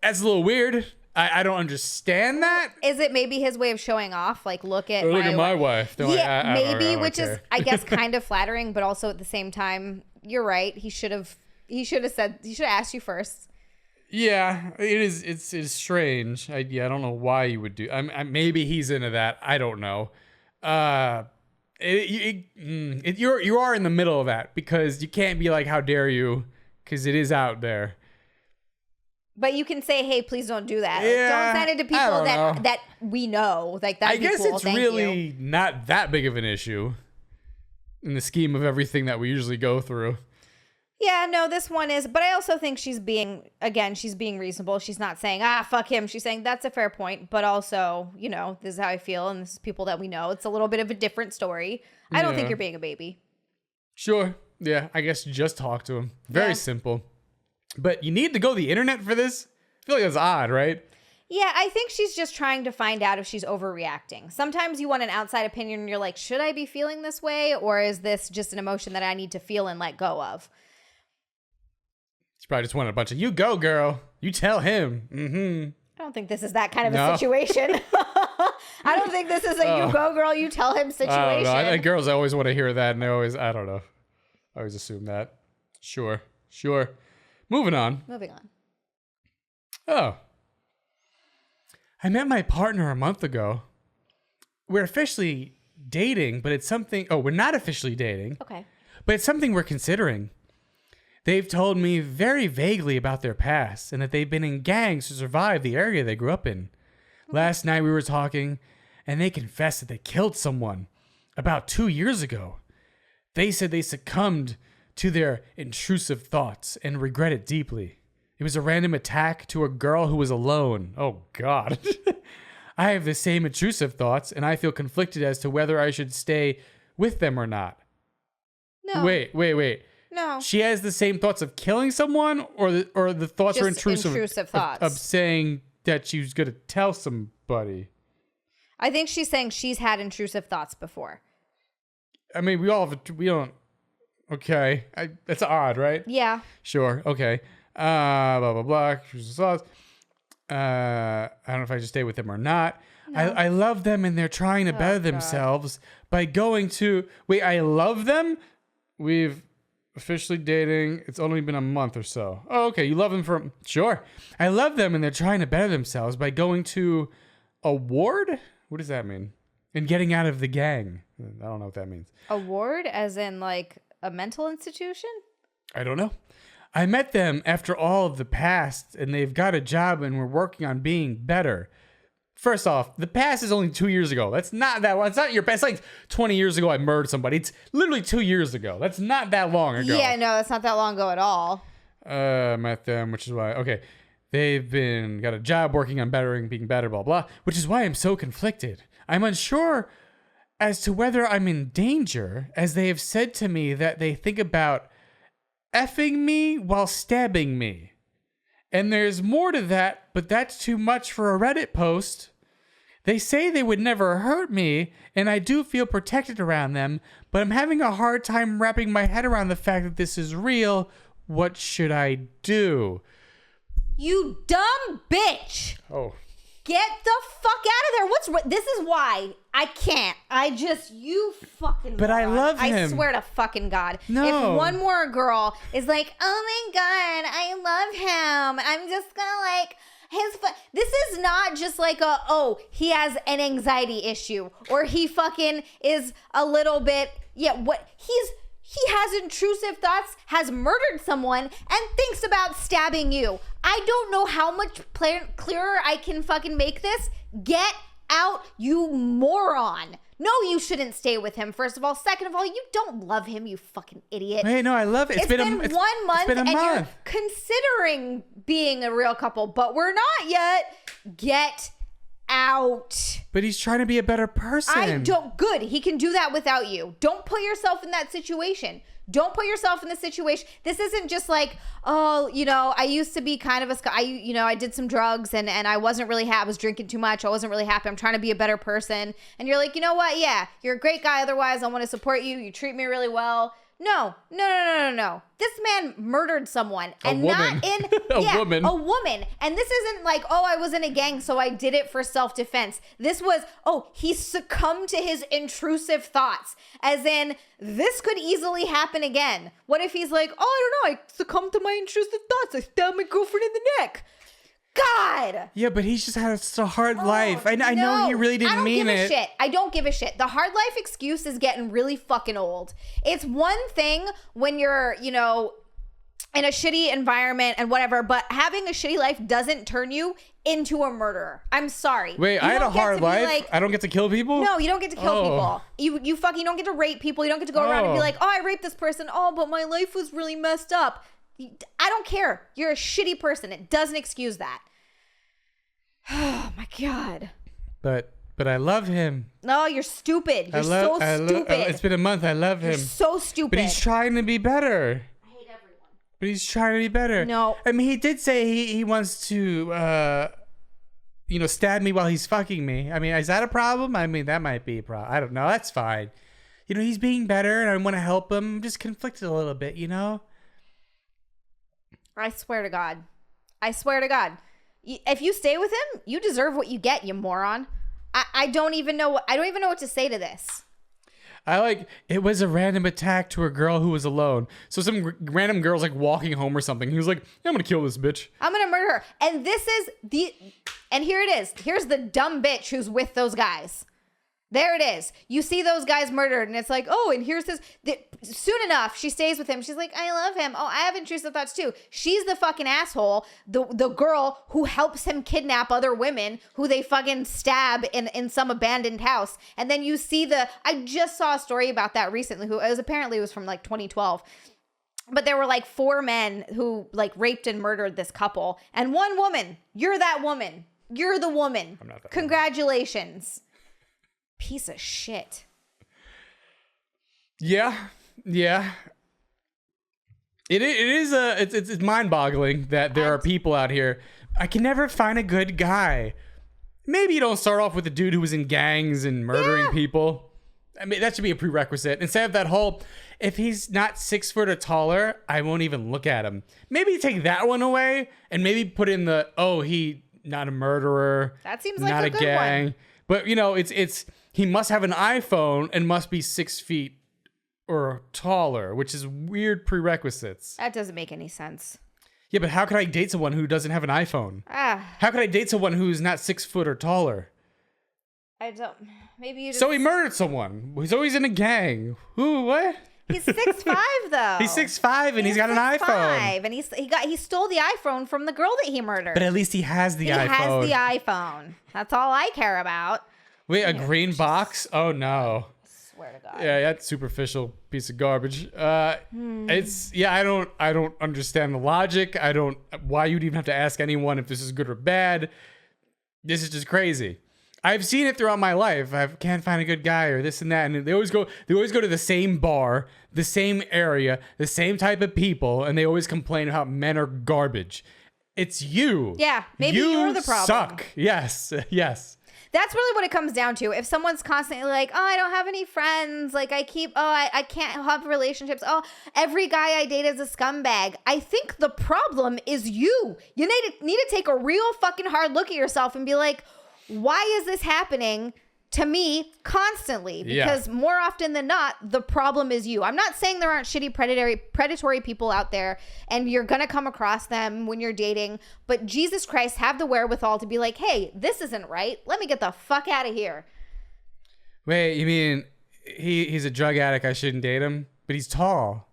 that's a little weird. I don't understand that. Is it maybe his way of showing off? Like, look at my wife. Yeah, maybe, which is, I guess, kind of flattering, but also at the same time, you're right. He should have asked you first. Yeah, it is. It's strange. I don't know why you would do. Maybe he's into that. I don't know. You are in the middle of that because you can't be like, how dare you? Because it is out there. But you can say, hey, please don't do that. Yeah, don't send it to people that we know. Like, that'd be cool. I guess it's really not that big of an issue in the scheme of everything that we usually go through. Yeah, no, this one is. But I also think she's being reasonable. She's not saying, fuck him. She's saying, that's a fair point. But also, this is how I feel. And this is people that we know. It's a little bit of a different story. I don't think you're being a baby. Sure. Yeah, I guess just talk to him. Very simple. But you need to go the internet for this? I feel like that's odd, right? Yeah, I think she's just trying to find out if she's overreacting. Sometimes you want an outside opinion and you're like, should I be feeling this way? Or is this just an emotion that I need to feel and let go of? She probably just wanted a bunch of, you go, girl. You tell him. Mm-hmm. I don't think this is that kind of a situation. I don't think this is a you go, girl, you tell him situation. I don't know. I think girls always want to hear that. And they always, I don't know. I always assume that. Sure. Moving on. Oh. I met my partner a month ago. We're officially dating, but it's something... Oh, we're not officially dating. Okay. But it's something we're considering. They've told me very vaguely about their past and that they've been in gangs to survive the area they grew up in. Okay. Last night we were talking, and they confessed that they killed someone about 2 years ago. They said they succumbed to their intrusive thoughts and regret it deeply. It was a random attack to a girl who was alone. Oh, God. I have the same intrusive thoughts, and I feel conflicted as to whether I should stay with them or not. No. Wait. No. She has the same thoughts of killing someone, or the thoughts just are intrusive thoughts. Of saying that she was going to tell somebody. I think she's saying she's had intrusive thoughts before. I mean, we don't... Okay. That's odd, right? Yeah. Sure. Okay. Blah, blah, blah. I don't know if I should stay with them or not. No. I love them and they're trying to better themselves by going to... Wait, I love them? We've officially dating. It's only been a month or so. Oh, okay. You love them for... Sure. I love them and they're trying to better themselves by going to a ward? What does that mean? And getting out of the gang. I don't know what that means. A ward as in like... a mental institution? I don't know. I met them after all of the past, and they've got a job, and we're working on being better. First off, the past is only 2 years ago. That's not that long. It's not your past. Like 20 years ago, I murdered somebody. It's literally 2 years ago. That's not that long ago. Yeah, no, that's not that long ago at all. Met them, which is why. Okay, they've got a job working on being better, blah blah. Which is why I'm so conflicted. I'm unsure as to whether I'm in danger, as they have said to me that they think about effing me while stabbing me. And there's more to that, but that's too much for a Reddit post. They say they would never hurt me, and I do feel protected around them, but I'm having a hard time wrapping my head around the fact that this is real. What should I do? You dumb bitch! Oh. Get the fuck out of there. This is why I can't. You fucking But I moron. love him. I swear to fucking God. No. If one more girl is like, oh my God, I love him. I'm just gonna like this is not just like he has an anxiety issue or he fucking is a little bit, he has intrusive thoughts, has murdered someone, and thinks about stabbing you. I don't know how much clearer I can fucking make this. Get out, you moron. No, you shouldn't stay with him, first of all. Second of all, you don't love him, you fucking idiot. Wait, no, I love it. It's been 1 month, and you're considering being a real couple, but we're not yet. Get out. But he's trying to be a better person. Good. He can do that without you. Don't put yourself in that situation. Don't put yourself in the situation. This isn't just like, I used to be kind of I did some drugs and I wasn't really happy. I was drinking too much. I wasn't really happy. I'm trying to be a better person. And you're like, you know what? Yeah, you're a great guy. Otherwise, I want to support you. You treat me really well. No. This man murdered someone. And woman. not in woman. A woman. And this isn't like, I was in a gang, so I did it for self-defense. This was, he succumbed to his intrusive thoughts. As in, this could easily happen again. What if he's like, I don't know, I succumbed to my intrusive thoughts. I stabbed my girlfriend in the neck. God. Yeah, but he's just had such a hard life. I know he really didn't mean it. I don't give a shit. The hard life excuse is getting really fucking old. It's one thing when you're, in a shitty environment and whatever, but having a shitty life doesn't turn you into a murderer. I'm sorry. Wait, I had a hard life? I don't get to kill people? No, you don't get to kill people. You don't get to rape people. You don't get to go around and be like, I raped this person. But my life was really messed up. I don't care. You're a shitty person. It doesn't excuse that. Oh my God. But I love him. No, you're stupid. You're so stupid. It's been a month. I love him. You're so stupid. But he's trying to be better. I hate everyone. But he's trying to be better. No. I mean, he did say he wants to, stab me while he's fucking me. I mean, is that a problem? I mean, that might be a problem. I don't know. That's fine. He's being better and I want to help him. I'm just conflicted a little bit, I swear to God. If you stay with him, you deserve what you get, you moron. I don't even know what to say to this. It was a random attack to a girl who was alone. So some random girl's like walking home or something. He was like, I'm gonna kill this bitch. I'm gonna murder her. And here it is. Here's the dumb bitch who's with those guys. There it is. You see those guys murdered, and it's like, and here's this. Soon enough, she stays with him. She's like, I love him. I have intrusive thoughts too. She's the fucking asshole. The girl who helps him kidnap other women who they fucking stab in some abandoned house. And then you see I just saw a story about that recently. It was from like 2012. But there were like 4 men who like raped and murdered this couple, and 1 woman. You're that woman. You're the woman. I'm not that Congratulations. Piece of shit. Yeah. It's mind-boggling that there are people out here. I can never find a good guy. Maybe you don't start off with a dude who was in gangs and murdering people. I mean, that should be a prerequisite. Instead of that whole, if he's not 6 foot or taller, I won't even look at him. Maybe take that one away and maybe put in he not a murderer. That seems like not a good gang. one. But it's he must have an iPhone and must be 6 feet or taller, which is weird prerequisites. That doesn't make any sense. Yeah, but how could I date someone who doesn't have an iPhone? How could I date someone who's not 6 foot or taller? I don't. Maybe you just... So he murdered someone. So he's in a gang. Who? What? He's 6'5" though. He's 6'5" and he's got an iPhone. And he stole the iPhone from the girl that he murdered. But at least he has the iPhone. He has the iPhone. That's all I care about. Wait, a green box? Oh no. Swear to God. Yeah, that's superficial piece of garbage. I don't understand the logic. Why you'd even have to ask anyone if this is good or bad. This is just crazy. I've seen it throughout my life. I can't find a good guy or this and that, and they always go to the same bar, the same area, the same type of people, and they always complain about men are garbage. It's you. Yeah, maybe you're the problem. Suck. Yes. That's really what it comes down to. If someone's constantly like, oh, I don't have any friends. Like I can't have relationships. Oh, every guy I date is a scumbag. I think the problem is you. You need to take a real fucking hard look at yourself and be like, why is this happening to me constantly? Because more often than not, the problem is you. I'm not saying there aren't shitty predatory people out there and you're going to come across them when you're dating, but Jesus Christ, have the wherewithal to be like, hey, this isn't right. Let me get the fuck out of here. Wait, you mean he's a drug addict, I shouldn't date him? But he's tall.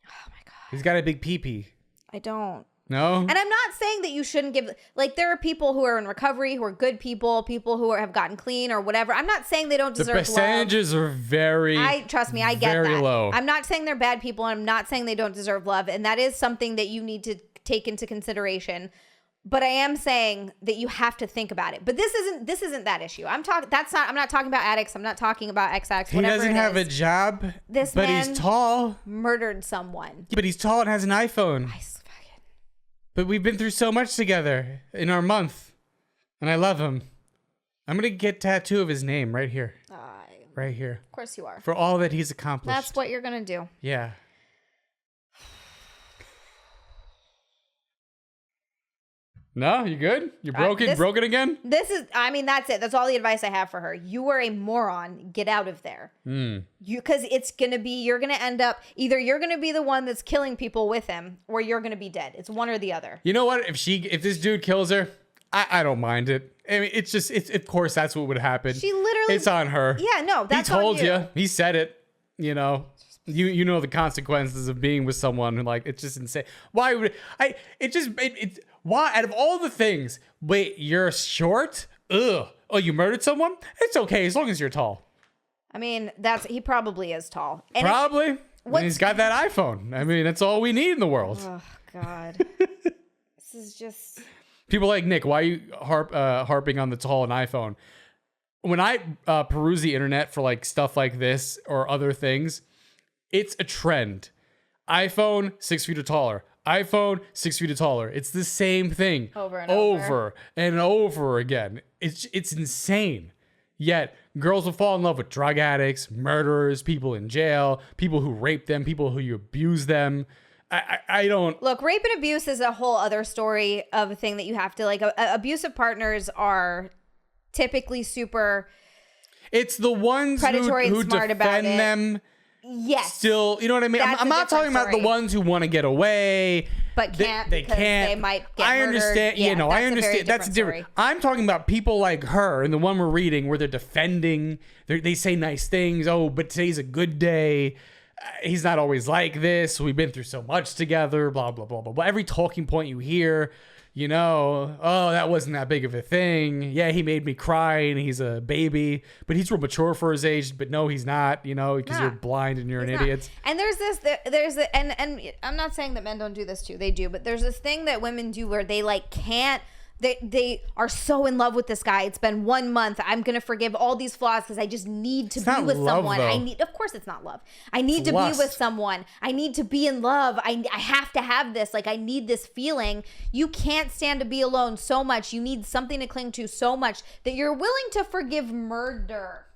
Oh my God. He's got a big pee-pee. I don't. No? And I'm not saying that you shouldn't give, like, there are people who are in recovery, who are good people who have gotten clean or whatever. I'm not saying they don't deserve love. The percentages are very, trust me, I get very that. low. I'm not saying they're bad people, and I'm not saying they don't deserve love. And that is something that you need to take into consideration. But I am saying that you have to think about it. But this isn't that issue. I'm not talking about addicts. I'm not talking about ex-addicts. He doesn't have a job, but he's tall. Murdered someone. Yeah, but he's tall and has an iPhone. Fucking. But we've been through so much together in our month. And I love him. I'm going to get a tattoo of his name right here. Right here. Of course you are. For all that he's accomplished. That's what you're going to do. Yeah. No, you good? You're broken again? That's it. That's all the advice I have for her. You are a moron. Get out of there. Because you're going to end up, either you're going to be the one that's killing people with him, or you're going to be dead. It's one or the other. You know what? If this dude kills her, I don't mind it. I mean, it's of course that's what would happen. She literally, it's on her. Yeah, no, that's he told on you. He said it, you know. You know the consequences of being with someone who, like, it's just insane. Why would why out of all the things? Wait, you're short? Ugh. Oh, you murdered someone? It's okay as long as you're tall. I mean, he probably is tall. And probably. And he's got that iPhone. I mean, that's all we need in the world. Oh God. This is just. People like, Nick, why are you harping on the tall and iPhone? When I peruse the internet for like stuff like this or other things, it's a trend. iPhone 6 feet or taller. iPhone 6 feet or taller. It's the same thing over and over again. It's insane. Yet girls will fall in love with drug addicts, murderers, people in jail, people who rape them, people who abuse them. I don't look. Rape and abuse is a whole other story of a thing that you have to like. Abusive partners are typically super. It's the ones predatory who and smart defend about it. them. Yes. Still, you know what I mean? I'm not talking about the ones who want to get away. But can't. They can't. They might get I understand. Murdered. I understand. That's different. I'm talking about people like her and the one we're reading where they're defending. They say nice things. Oh, but today's a good day. He's not always like this. We've been through so much together. Blah, blah, blah, blah, blah. Every talking point you hear, oh, that wasn't that big of a thing. Yeah, he made me cry and he's a baby, but he's real mature for his age. But no, he's not, because you're blind and you're an idiot. And and I'm not saying that men don't do this too. They do. But there's this thing that women do where they like can't. They are so in love with this guy. It's been 1 month. I'm going to forgive all these flaws because I just need to be with someone. Of course it's not love. I need to be with someone. I need to be in love. I have to have this. Like, I need this feeling. You can't stand to be alone so much. You need something to cling to so much that you're willing to forgive murder.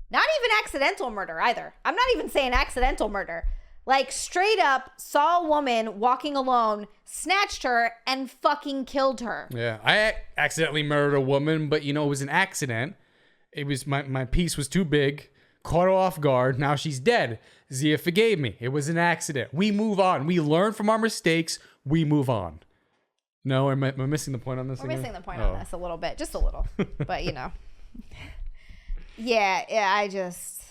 Not even accidental murder either. I'm not even saying accidental murder. Like, straight up saw a woman walking alone, snatched her, and fucking killed her. Yeah, I accidentally murdered a woman, but it was an accident. It was my piece was too big, caught her off guard. Now she's dead. Xia forgave me. It was an accident. We move on. We learn from our mistakes. We move on. No, am I missing the point on this? We're missing the point on this a little bit, just a little, but yeah. I just.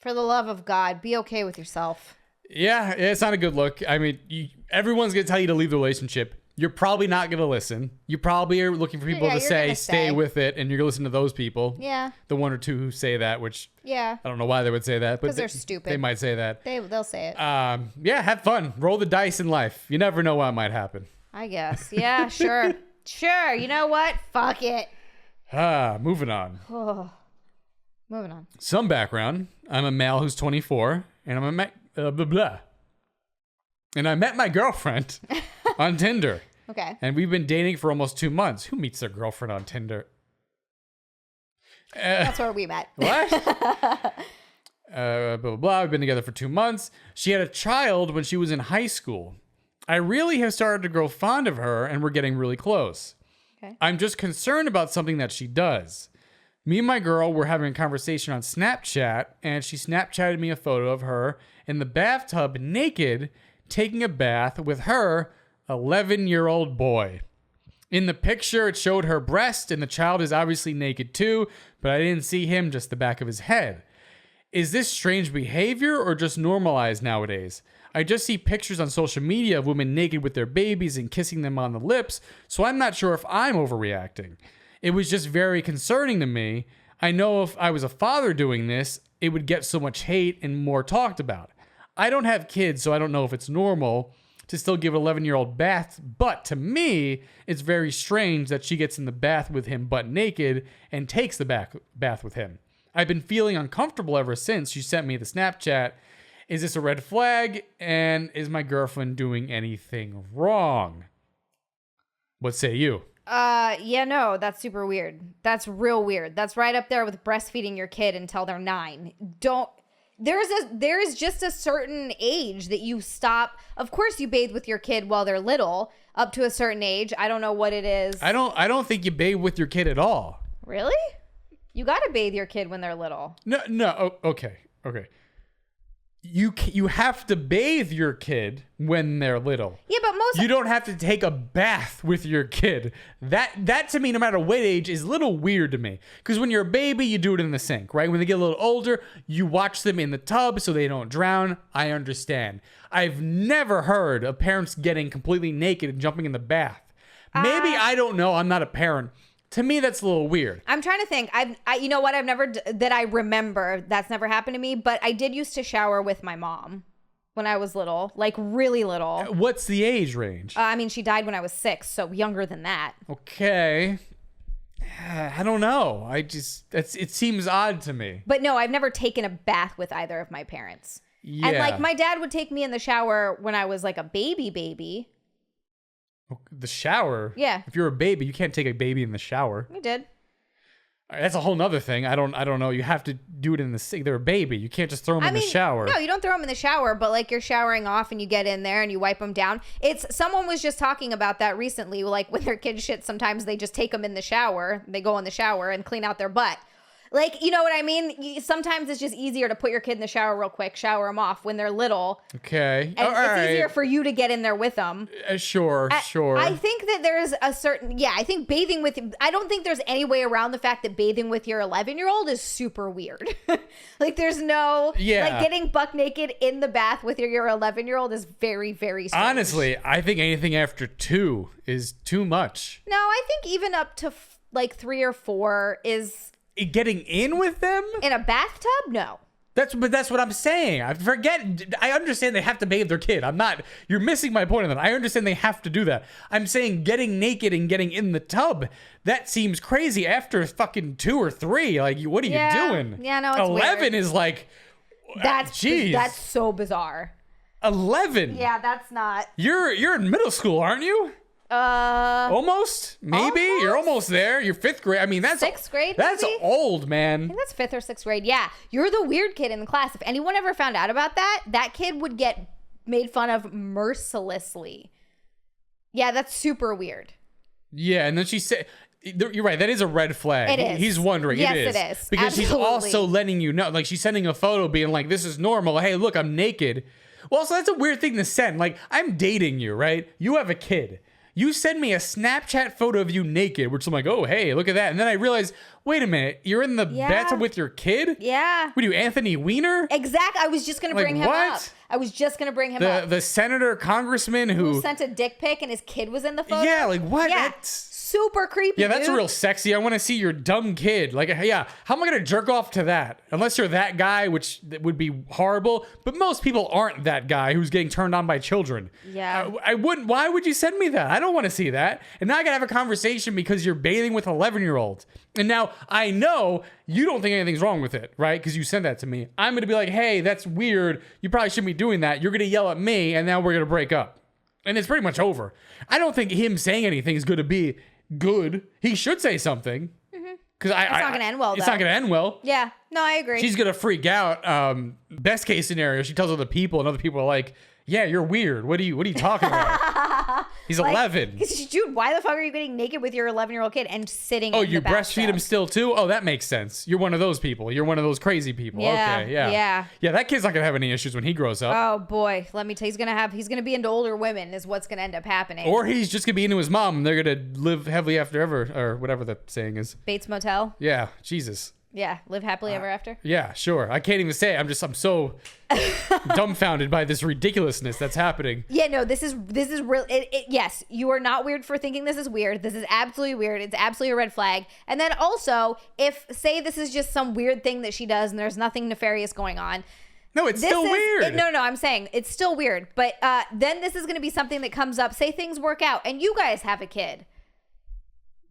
For the love of God, be okay with yourself. Yeah, it's not a good look. I mean, everyone's going to tell you to leave the relationship. You're probably not going to listen. You probably are looking for people to say, stay with it, and you're going to listen to those people. Yeah. The one or two who say that, which I don't know why they would say that. But they're stupid. They might say that. They'll say it. Yeah, have fun. Roll the dice in life. You never know what might happen. I guess. Yeah, sure. Sure. You know what? Fuck it. Moving on. Moving on. Some background. I'm a male who's 24, and and I met my girlfriend on Tinder. Okay. And we've been dating for almost 2 months. Who meets their girlfriend on Tinder? That's where we met. What? Blah, blah, blah. We've been together for 2 months. She had a child when she was in high school. I really have started to grow fond of her, and we're getting really close. Okay. I'm just concerned about something that she does. Me and my girl were having a conversation on Snapchat, and she Snapchatted me a photo of her in the bathtub naked, taking a bath with her 11-year-old boy. In the picture, it showed her breast, and the child is obviously naked too, but I didn't see him, just the back of his head. Is this strange behavior or just normalized nowadays? I just see pictures on social media of women naked with their babies and kissing them on the lips, so I'm not sure if I'm overreacting. It was just very concerning to me. I know if I was a father doing this, it would get so much hate and more talked about. I don't have kids, so I don't know if it's normal to still give an 11-year-old bath, but to me, it's very strange that she gets in the bath with him butt naked and takes the bath with him. I've been feeling uncomfortable ever since she sent me the Snapchat. Is this a red flag? And is my girlfriend doing anything wrong? What say you? Yeah, no, that's super weird. That's real weird. That's right up there with breastfeeding your kid until they're 9. There is just a certain age that you stop. Of course you bathe with your kid while they're little, up to a certain age. I don't know what it is. I don't think you bathe with your kid at all. Really? You got to bathe your kid when they're little. No. Okay. You have to bathe your kid when they're little. Yeah, but you don't have to take a bath with your kid. That to me, no matter what age, is a little weird to me. Because when you're a baby, you do it in the sink, right? When they get a little older, you watch them in the tub so they don't drown. I understand. I've never heard of parents getting completely naked and jumping in the bath. Maybe I don't know. I'm not a parent. To me, that's a little weird. I'm trying to think. You know what? That I remember. That's never happened to me. But I did used to shower with my mom when I was little, like really little. What's the age range? I mean, she died when I was 6, so younger than that. Okay. I don't know. It seems odd to me. But no, I've never taken a bath with either of my parents. Yeah. And like my dad would take me in the shower when I was like a baby. The shower? Yeah. If you're a baby, you can't take a baby in the shower. We did. That's a whole nother thing. I don't know. You have to do it in the sink. They're a baby. You can't just throw them in the shower. No, you don't throw them in the shower, but like you're showering off and you get in there and you wipe them down. Someone was just talking about that recently. Like when their kids shit, sometimes they just take them in the shower. They go in the shower and clean out their butt. Like, you know what I mean? Sometimes it's just easier to put your kid in the shower real quick, shower them off when they're little. Okay. And it's easier for you to get in there with them. Sure. I think that there's a certain, I think I don't think there's any way around the fact that bathing with your 11-year-old is super weird. Like there's no, like getting buck naked in the bath with your 11-year-old is very, very strange. Honestly, I think anything after 2 is too much. No, I think even up to like 3 or 4 is... Getting in with them? In a bathtub? No. That's what I'm saying. I understand they have to bathe their kid. You're missing my point on that. I understand they have to do that. I'm saying getting naked and getting in the tub, that seems crazy after fucking 2 or 3. Like, what are you doing? Yeah, no, it's 11 weird. Is like, that's so bizarre. 11? Yeah, that's not. You're in middle school, aren't you? Almost, maybe. Almost? You're almost there. You're 5th grade. I mean, that's 6th grade. That's maybe? old, man. I think that's 5th or 6th grade. Yeah, you're the weird kid in the class. If anyone ever found out about that kid would get made fun of mercilessly. Yeah, that's super weird. Yeah, and then she said, "You're right. That is a red flag." It is. He's wondering. Yes, it is because Absolutely. she's also letting you know. Like she's sending a photo, being like, "This is normal. Hey, look, I'm naked." Well, so that's a weird thing to send. Like, I'm dating you, right? You have a kid. You send me a Snapchat photo of you naked, which I'm like, oh, hey, look at that. And then I realize, wait a minute, you're in the bathtub with your kid? Yeah. What are you, Anthony Weiner? Exactly. I was just going to bring him up. I was just going to bring him up. The senator, congressman who sent a dick pic and his kid was in the photo? Yeah, like what? Yeah. Super creepy. Yeah, that's real sexy. I want to see your dumb kid. Like, yeah, how am I going to jerk off to that? Unless you're that guy, which would be horrible. But most people aren't that guy who's getting turned on by children. Yeah. I wouldn't. Why would you send me that? I don't want to see that. And now I got to have a conversation because you're bathing with 11-year-olds. And now I know you don't think anything's wrong with it, right? Because you sent that to me. I'm going to be like, hey, that's weird. You probably shouldn't be doing that. You're going to yell at me, and now we're going to break up. And it's pretty much over. I don't think him saying anything is going to be good. He should say something. Because It's not going to end well, It's though. not going to end well. Yeah. No, I agree. She's going to freak out. Best case scenario, she tells other people, and other people are like, yeah, you're weird. What are you talking about? He's 11. Dude, why the fuck are you getting naked with your 11-year-old kid and sitting in You the breastfeed bathtub? him still too? Oh, that makes sense. You're one of those people. You're one of those crazy people. Yeah, Okay, yeah. yeah. Yeah, that kid's not going to have any issues when he grows up. Oh, boy. Let me tell you, he's going to be into older women is what's going to end up happening. Or he's just going to be into his mom, and they're going to live happily after ever, or whatever that saying is. Bates Motel. Yeah, Jesus. Yeah, live happily ever after. Yeah, sure. I can't even say it. I'm so dumbfounded by this ridiculousness that's happening. Yeah, no, this is real. Yes, you are not weird for thinking this is weird. This is absolutely weird. It's absolutely a red flag. And then also, if say this is just some weird thing that she does and there's nothing nefarious going on. No, it's still weird. No, I'm saying it's still weird. But then this is going to be something that comes up. Say things work out and you guys have a kid.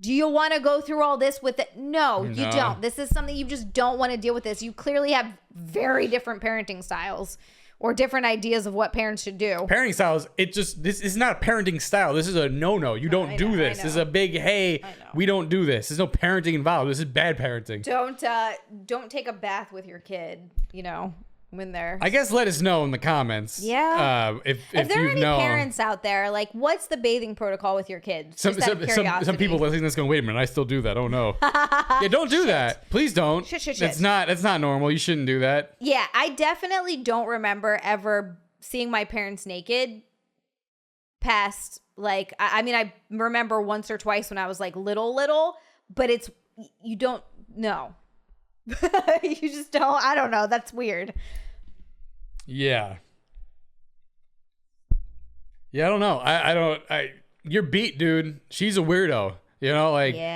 Do you want to go through all this with it? No, you don't. This is something you just don't want to deal with this. You clearly have very different parenting styles or different ideas of what parents should do. Parenting styles, this is not a parenting style. This is a no. You don't do this. This is a big, hey, we don't do this. There's no parenting involved. This is bad parenting. Don't take a bath with your kid, when they're... I guess let us know in the comments. Yeah. If there are any know. parents out there, like, what's the bathing protocol with your kids? Some people listening to this going, wait a minute, I still do that. Oh no. Yeah, don't do that. Please don't. Shit. That's not normal. You shouldn't do that. Yeah, I definitely don't remember ever seeing my parents naked past, like, I remember once or twice when I was like little, but you don't know. You just don't. I don't know. That's weird. Yeah. Yeah, I don't know. You're beat, dude. She's a weirdo.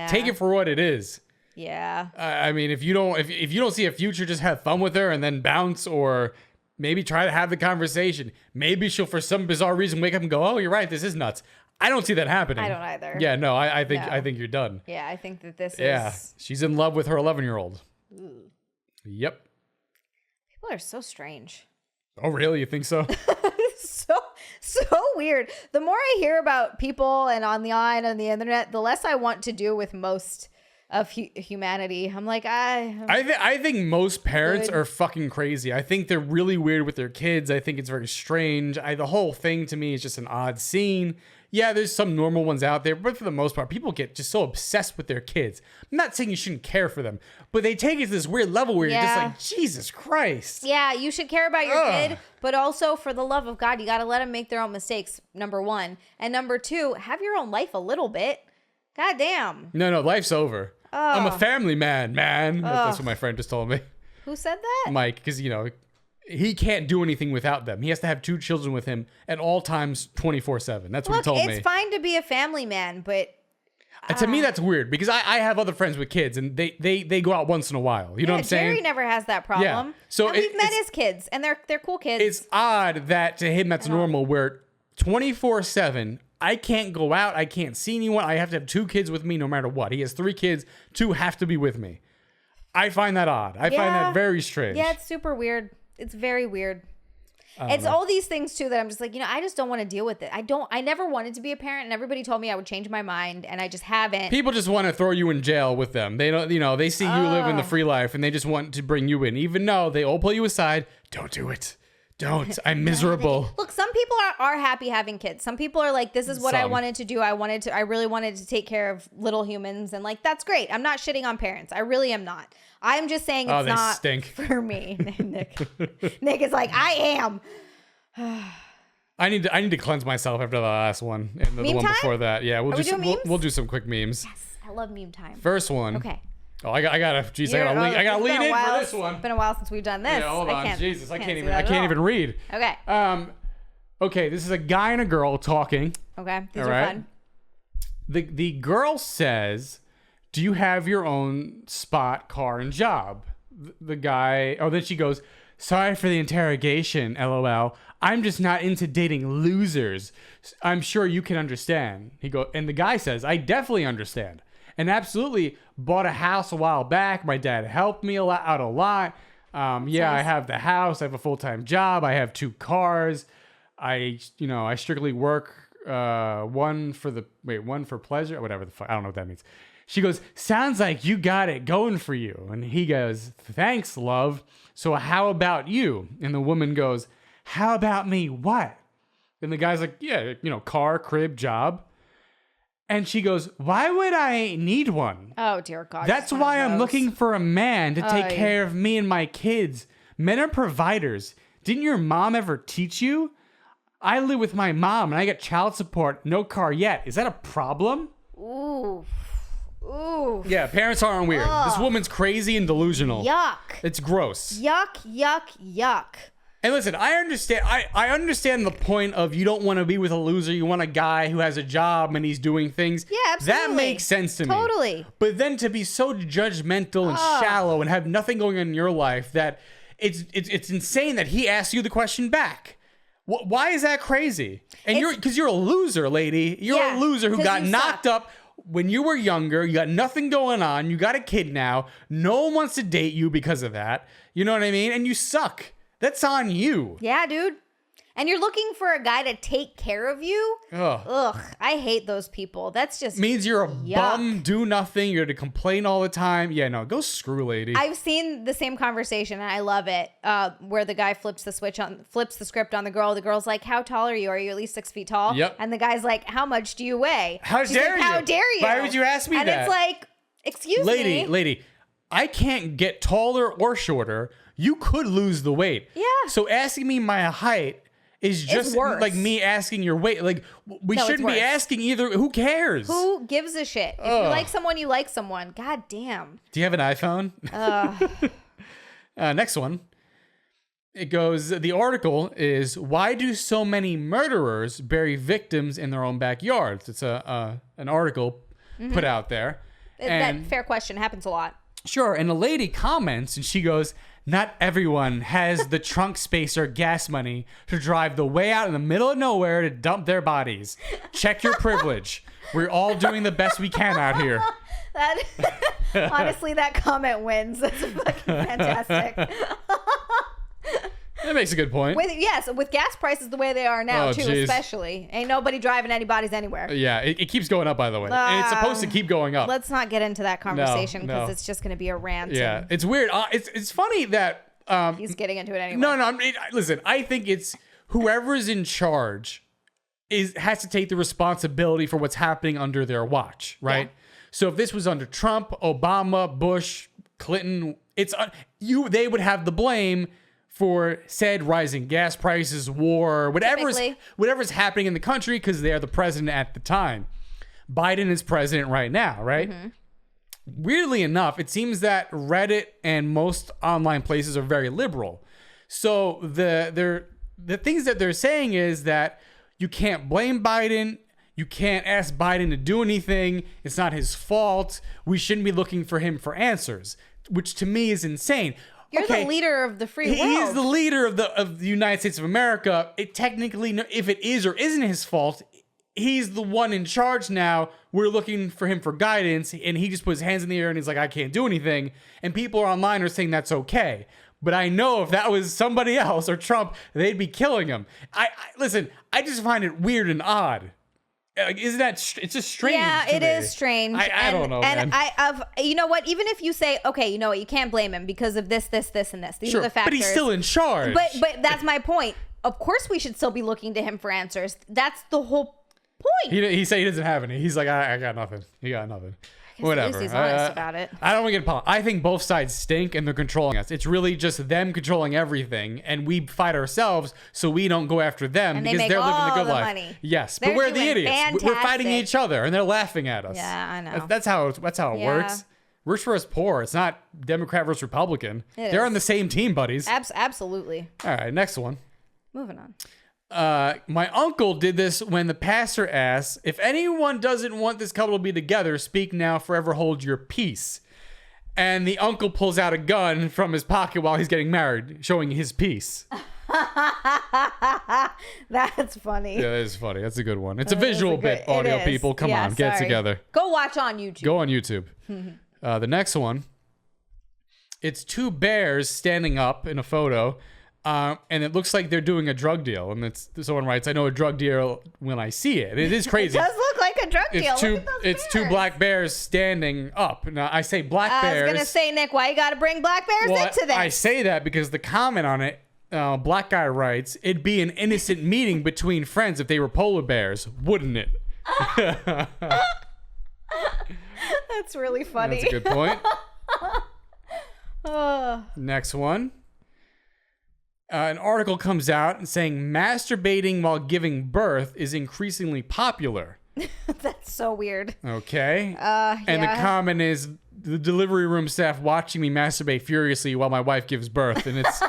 Take it for what it is. Yeah. I mean, if you don't see a future, just have fun with her and then bounce, or maybe try to have the conversation. Maybe she'll, for some bizarre reason, wake up and go, "Oh, you're right. This is nuts." I don't see that happening. I don't either. Yeah, no. I think you're done. Yeah, I think that this Yeah, is... she's in love with her 11-year-old. Yep. People are so strange. Oh, really? You think so? So weird. The more I hear about people and on the internet, the less I want to do with most of humanity. I'm like, I think most parents are fucking crazy. I think they're really weird with their kids. I think it's very strange. The whole thing to me is just an odd scene. Yeah, there's some normal ones out there, but for the most part, people get just so obsessed with their kids. I'm not saying you shouldn't care for them, but they take it to this weird level where you're just like, Jesus Christ. Yeah, you should care about your kid, but also, for the love of God, you got to let them make their own mistakes, number one. And number two, have your own life a little bit. God damn. No, life's over. I'm a family man. That's what my friend just told me. Who said that? Mike, because, he can't do anything without them. He has to have 2 children with him at all times, 24/7. That's what he told me. It's fine to be a family man, but... to me, that's weird, because I have other friends with kids, and they go out once in a while. You know what I'm saying? Jerry never has that problem. Yeah. So and we've met his kids, and they're cool kids. It's odd that to him that's normal, where 24/7, I can't go out, I can't see anyone, I have to have 2 kids with me no matter what. He has 3 kids, 2 have to be with me. I find that odd. I find that very strange. Yeah, it's super weird. It's very weird. It's all these things too that I'm just like, I just don't want to deal with it. I never wanted to be a parent, and everybody told me I would change my mind, and I just haven't. People just want to throw you in jail with them. They don't, they see you living the free life, and they just want to bring you in, even though they all pull you aside. Don't do it. Don't. I'm miserable. Look, some people are happy having kids. Some people are like, this is what I wanted to do. I really wanted to take care of little humans, and like, that's great. I'm not shitting on parents. I really am not. I'm just saying it's not stink. For me. Nick is like, I am. I need to cleanse myself after the last one and the one before that. Yeah, we'll do some quick memes. Yes, I love meme time. First one. Okay. Oh, I gotta lean in for this one. It's been a while since we've done this. Yeah, hold on. Jesus, I can't even read. Okay. Okay, this is a guy and a girl talking. Okay, these are fun. The girl says, "Do you have your own spot, car, and job?" The guy. Oh, then she goes, "Sorry for the interrogation, LOL. I'm just not into dating losers. I'm sure you can understand." And the guy says, "I definitely understand. And absolutely bought a house a while back. My dad helped me out a lot. I have the house. I have a full-time job. I have 2 cars. I strictly work one for pleasure, whatever the fuck. I don't know what that means. She goes, sounds like you got it going for you. And he goes, thanks, love. So how about you? And the woman goes, how about me what? And the guy's like, yeah, car, crib, job. And she goes, why would I need one? Oh, dear God. That's why I'm looking for a man to take care of me and my kids. Men are providers. Didn't your mom ever teach you? I live with my mom and I get child support, no car yet. Is that a problem? Ooh. Yeah, parents aren't weird. This woman's crazy and delusional. Yuck. It's gross. Yuck. And listen, I understand. I understand the point of you don't want to be with a loser. You want a guy who has a job and he's doing things. Yeah, absolutely. That makes sense to me. Totally. But then to be so judgmental and shallow and have nothing going on in your life that it's insane that he asks you the question back. Why is that crazy? And because you're a loser, lady. You're a loser who got knocked up when you were younger. You got nothing going on. You got a kid now. No one wants to date you because of that. You know what I mean? And you suck. That's on you. Yeah, dude. And you're looking for a guy to take care of you? Ugh. I hate those people. That's just means you're a yuck. bum, do nothing, you're to complain all the time. Yeah, no, go screw, lady. I've seen the same conversation and I love it. Where the guy flips the script on the girl. The girl's like, how tall are you? Are you at least 6 feet tall? Yep. And the guy's like, how much do you weigh? How dare you? How dare you? Why would you ask me and that? And it's like, excuse me. Lady, I can't get taller or shorter. You could lose the weight. Yeah. So asking me my height is just like me asking your weight. Like, we shouldn't be asking either. Who cares? Who gives a shit? If you like someone, you like someone. God damn. Do you have an iPhone? Next one. It goes, the article is, why do so many murderers bury victims in their own backyards? It's an article put out there. That fair question happens a lot. Sure. And a lady comments and she goes, not everyone has the trunk space or gas money to drive the way out in the middle of nowhere to dump their bodies. Check your privilege. We're all doing the best we can out here. Honestly, that comment wins. That's fucking fantastic. That makes a good point. With gas prices the way they are now, especially. Ain't nobody driving anybody's anywhere. Yeah, it keeps going up, by the way. And it's supposed to keep going up. Let's not get into that conversation because it's just going to be a rant. Yeah, it's weird. It's funny that... he's getting into it anyway. No, listen, I think it's whoever's in charge has to take the responsibility for what's happening under their watch, right? Yeah. So if this was under Trump, Obama, Bush, Clinton, they would have the blame for said rising gas prices, war, whatever's happening in the country because they're the president at the time. Biden is president right now, right? Mm-hmm. Weirdly enough, it seems that Reddit and most online places are very liberal. So the things that they're saying is that you can't blame Biden. You can't ask Biden to do anything. It's not his fault. We shouldn't be looking for him for answers, which to me is insane. You're the leader of the free world. He is the leader of the United States of America. It technically, if it is or isn't his fault, he's the one in charge now. We're looking for him for guidance, and he just puts his hands in the air and he's like, I can't do anything. And people online are saying that's okay. But I know if that was somebody else or Trump, they'd be killing him. Listen, I just find it weird and odd. Isn't that? It's just strange. Yeah, it is strange. I don't know, and man. You know what? Even if you say, okay, you know what, you can't blame him because of this, and this. These are the factors. But he's still in charge. But that's my point. Of course, we should still be looking to him for answers. That's the whole point. He said he doesn't have any. He's like, I got nothing. He got nothing. Whatever. At least he's honest about it. I don't want to get political. I think both sides stink and they're controlling us. It's really just them controlling everything, and we fight ourselves so we don't go after them and because they're living the good life. Money. Yes, but we're the idiots. Fantastic. We're fighting each other, and they're laughing at us. Yeah, I know. That's how it works. Rich versus poor. It's not Democrat versus Republican. They're on the same team, buddies. Absolutely. All right, next one. Moving on. My uncle did this when the pastor asked, if anyone doesn't want this couple to be together, speak now, forever hold your peace. And the uncle pulls out a gun from his pocket while he's getting married, showing his peace. That's funny. Yeah, that is funny. That's a good one. It's a visual bit, audio people. Come on, get it together. Go watch on YouTube. Go on YouTube. The next one, it's two bears standing up in a photo. And it looks like they're doing a drug deal. And someone writes, I know a drug deal when I see it. It is crazy. It does look like a drug deal. Look at those It's bears. two black bears standing up. Now, I say black bears. I was going to say, Nick, why you got to bring black bears into this? I say that because the comment on it, black guy writes, it'd be an innocent meeting between friends if they were polar bears, wouldn't it? That's really funny. That's a good point. Oh. Next one. An article comes out and saying masturbating while giving birth is increasingly popular. That's so weird. Okay. Yeah. And the comment is the delivery room staff watching me masturbate furiously while my wife gives birth, and it's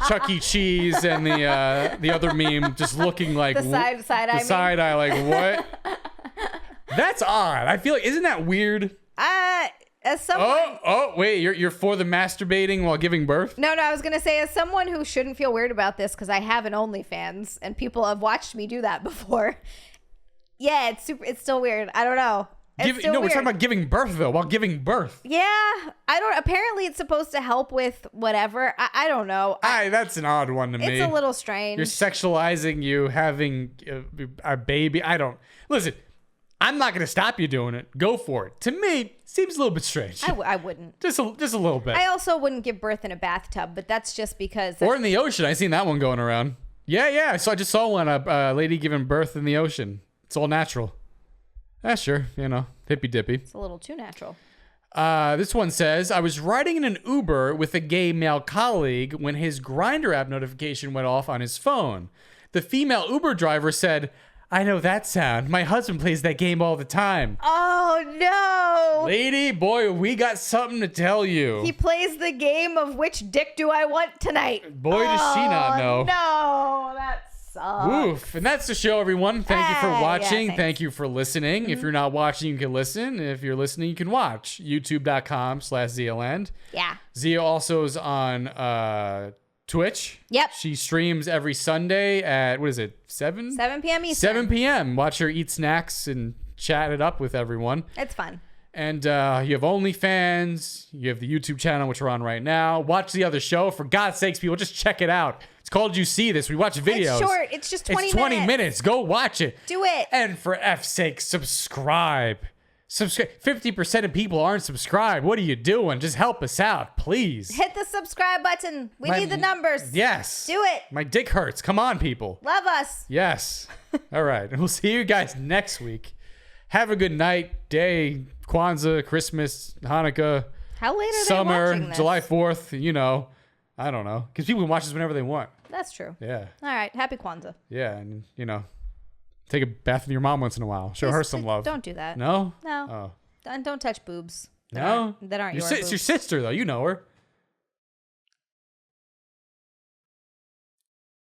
Chuck E. Cheese and the other meme just looking like The side eye. side eye, like what? That's odd. I feel like, isn't that weird? As someone. Oh, wait, you're for the masturbating while giving birth? No, I was going to say, as someone who shouldn't feel weird about this, because I have an OnlyFans and people have watched me do that before. Yeah, it's still weird. I don't know. It's still we're weird. talking about giving birth, though, while giving birth. Yeah, apparently it's supposed to help with whatever. I don't know. That's an odd one to me. It's a little strange. You're sexualizing you having a baby. Listen, I'm not going to stop you doing it. Go for it. To me, seems a little bit strange. I wouldn't. Just a little bit. I also wouldn't give birth in a bathtub, but that's just because. Or in the ocean. I seen that one going around. Yeah. So I just saw one, a lady giving birth in the ocean. It's all natural. Yeah, sure. Hippy dippy. It's a little too natural. This one says, I was riding in an Uber with a gay male colleague when his Grindr app notification went off on his phone. The female Uber driver said, I know that sound. My husband plays that game all the time. Oh, no. Lady, boy, we got something to tell you. He plays the game of which dick do I want tonight. Boy, does she not know. No, that sucks. Oof. And that's the show, everyone. Thank you for watching. thanks. Thank you for listening. If you're not watching, you can listen. If you're listening, you can watch. YouTube.com/XiaLand. Yeah. Xia also is on Twitch. Yep. She streams every Sunday at, 7? 7 p.m. Eastern. 7 p.m. Watch her eat snacks and chat it up with everyone. It's fun. And you have OnlyFans. You have the YouTube channel, which we're on right now. Watch the other show. For God's sakes, people, just check it out. It's called You See This. We watch videos. It's short. It's just 20 It's 20 minutes. Go watch it. Do it. And for F's sake, subscribe. 50% of people aren't subscribed. What are you doing? Just help us out, please. Hit the subscribe button. We need the numbers. Yes. Do it. My dick hurts. Come on, people. Love us. Yes. All right. And we'll see you guys next week. Have a good night, day, Kwanzaa, Christmas, Hanukkah, How late are they summer, watching this? July 4th, I don't know. Because people can watch this whenever they want. That's true. Yeah. All right. Happy Kwanzaa. Yeah. And, take a bath with your mom once in a while. Show her some love. Don't do that. No? No. Oh. And don't touch boobs. No? That aren't your It's boobs. your sister, though. You know her.